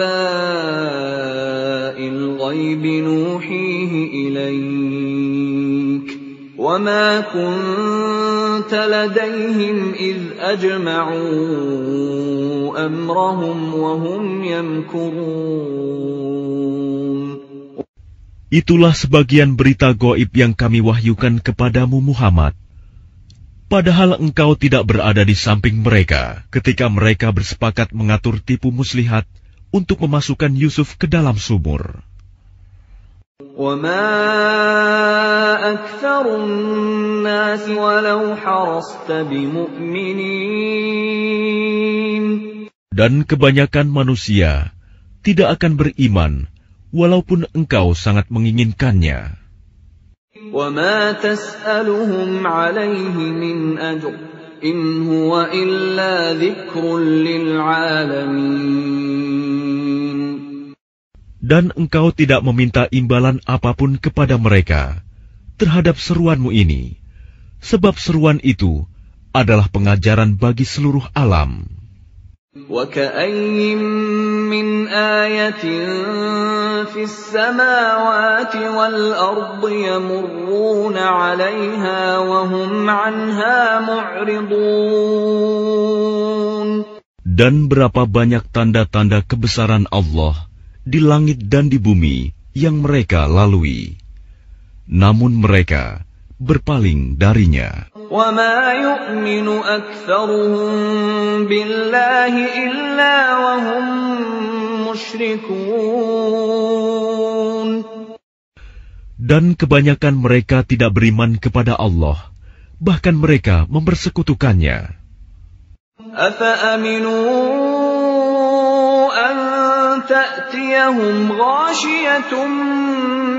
S1: ghaibi nuhihi ilaik wa ma kunta ladaihim idh ajma'u amrahum wa hum yamkurun.
S2: Itulah sebagian berita gaib yang kami wahyukan kepadamu Muhammad. Padahal engkau tidak berada di samping mereka ketika mereka bersepakat mengatur tipu muslihat untuk memasukkan Yusuf ke dalam sumur.
S1: وَمَا أَكْثَرُ النَّاسِ وَلَوْ حَرَصْتَ بِمُؤْمِنِينَ. Dan
S2: kebanyakan manusia tidak akan beriman walaupun engkau sangat menginginkannya.
S1: وَمَا تَسْأَلُهُمْ عَلَيْهِ مِنْ أَجْرٍ إِنْ هُوَ إِلَّا ذِكْرٌ لِلْعَالَمِينَ.
S2: Dan engkau tidak meminta imbalan apapun kepada mereka terhadap seruanmu ini, sebab seruan itu adalah pengajaran bagi seluruh alam.
S1: وَكَأَيٍّ مِّنْ آيَةٍ فِي السَّمَاوَاتِ وَالْأَرْضِ يَمُرُّونَ عَلَيْهَا وَهُمْ عَنْهَا مُعْرِضُونَ.
S2: Dan berapa banyak tanda-tanda kebesaran Allah di langit dan di bumi yang mereka lalui, namun mereka berpaling darinya.
S1: وَمَا يُؤْمِنُ أَكْثَرُهُم بِاللَّهِ إِلَّا وَهُم مُشْرِكُونَ.
S2: Dan kebanyakan mereka tidak beriman kepada Allah, bahkan mereka mempersekutukannya.
S1: أَفَأَمِنُوا أَن تَأْتِيَهُمْ غَاشِيَةٌ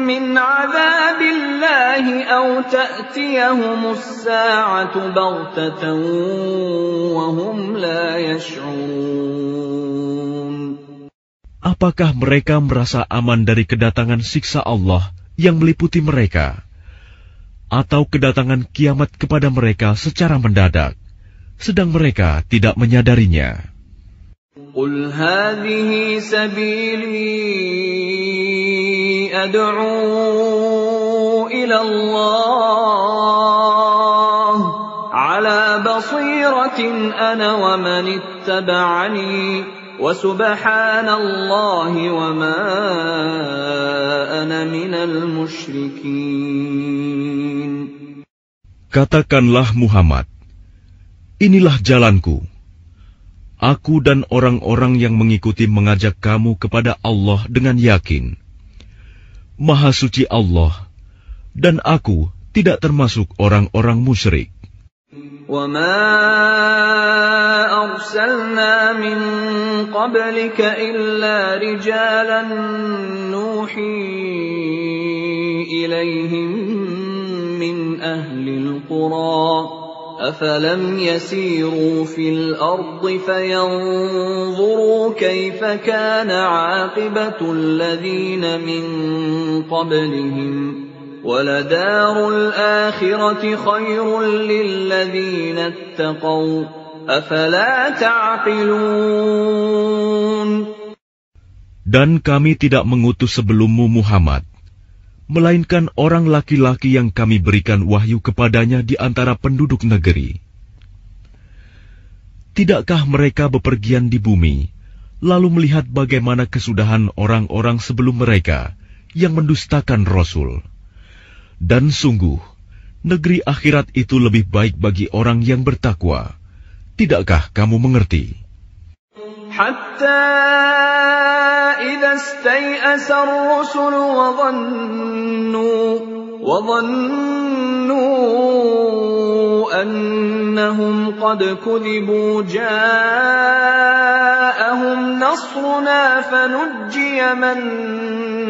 S1: مِّنْ عَذَابِ اللَّهِ أَوْ تَأْتِيَهُمُ السَّاعَةُ بَغْتَةً وَهُمْ لَا يَشْعُرُونَ.
S2: Apakah mereka merasa aman dari kedatangan siksa Allah yang meliputi mereka, atau kedatangan kiamat kepada mereka secara mendadak, sedang mereka tidak menyadarinya?
S1: قُلْ هَٰذِهِ سَبِيلِي أَدْعُو إِلَى اللَّهِ عَلَىٰ بَصِيرَةٍ أَنَا وَمَنِ اتَّبَعَنِي وَسُبْحَانَ اللَّهِ وَمَا أَنَا مِنَ الْمُشْرِكِينَ.
S2: Katakanlah Muhammad, inilah jalanku. Aku dan orang-orang yang mengikuti mengajak kamu kepada Allah dengan yakin. Maha suci Allah, dan aku tidak termasuk orang-orang musyrik.
S1: وَمَا أَرْسَلْنَا مِن قَبْلِكَ إِلَّا رِجَالًا نُوحِي إِلَيْهِم مِّنْ أَهْلِ الْقُرَىٰ أَفَلَمْ يَسِيرُوا فِي الْأَرْضِ فَيَنظُرُوا كَيْفَ كَانَ عَاقِبَةُ الَّذِينَ مِن قَبْلِهِمْ وَلَدَارُ الْآخِرَةِ خَيْرٌ لِّلَّذِينَ اتَّقَوْا أَفَلَا تَعْقِلُونَ.
S2: Dan kami tidak mengutus sebelummu Muhammad, melainkan orang laki-laki yang kami berikan wahyu kepadanya di antara penduduk negeri. Tidakkah mereka bepergian di bumi, lalu melihat bagaimana kesudahan orang-orang sebelum mereka yang mendustakan Rasul? Dan sungguh, negeri akhirat itu lebih baik bagi orang yang bertakwa. Tidakkah kamu mengerti?
S1: Hatta idza istay'asa ar-rusul wa dhannu annahum qad kudhibu ja'ahum nasruna fanujjiya man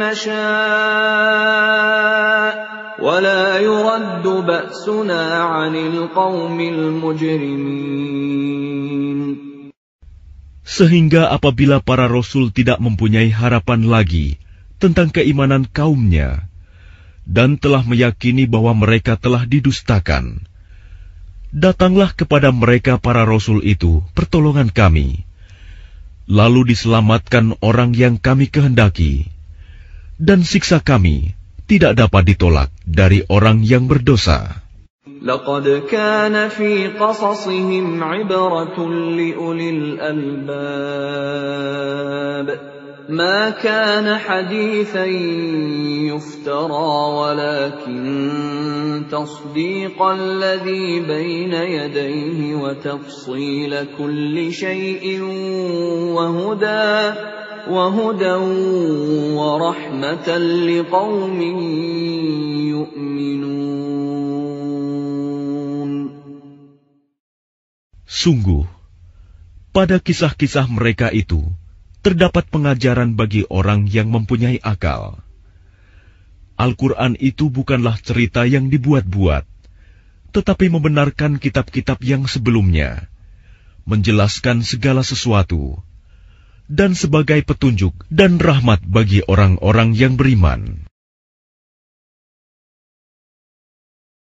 S1: nasha' وَلَا يُرَدُّ بَأْسُنَا عَنِ الْقَوْمِ الْمُجْرِمِينَ.
S2: Sehingga apabila para rasul tidak mempunyai harapan lagi tentang keimanan kaumnya dan telah meyakini bahwa mereka telah didustakan, datanglah kepada mereka para rasul itu pertolongan kami, lalu diselamatkan orang yang kami kehendaki, dan siksa kami tidak dapat ditolak dari orang yang berdosa.
S1: لَقَدْ كَانَ فِي قَصَصِهِمْ عِبْرَةٌ لِأُولِي الْأَلْبَابِ مَا كَانَ حَدِيثًا يُفْتَرَى وَلَكِنْ تَصْدِيقَ الَّذِي بَيْنَ يَدَيْهِ وَتَفْصِيلَ كُلِّ شَيْءٍ وَهُدًى وَرَحْمَةً لِقَوْمٍ يُؤْمِنُونَ.
S2: Sungguh, pada kisah-kisah mereka itu terdapat pengajaran bagi orang yang mempunyai akal. Al-Quran itu bukanlah cerita yang dibuat-buat, tetapi membenarkan kitab-kitab yang sebelumnya, menjelaskan segala sesuatu, dan sebagai petunjuk dan rahmat bagi orang-orang yang beriman.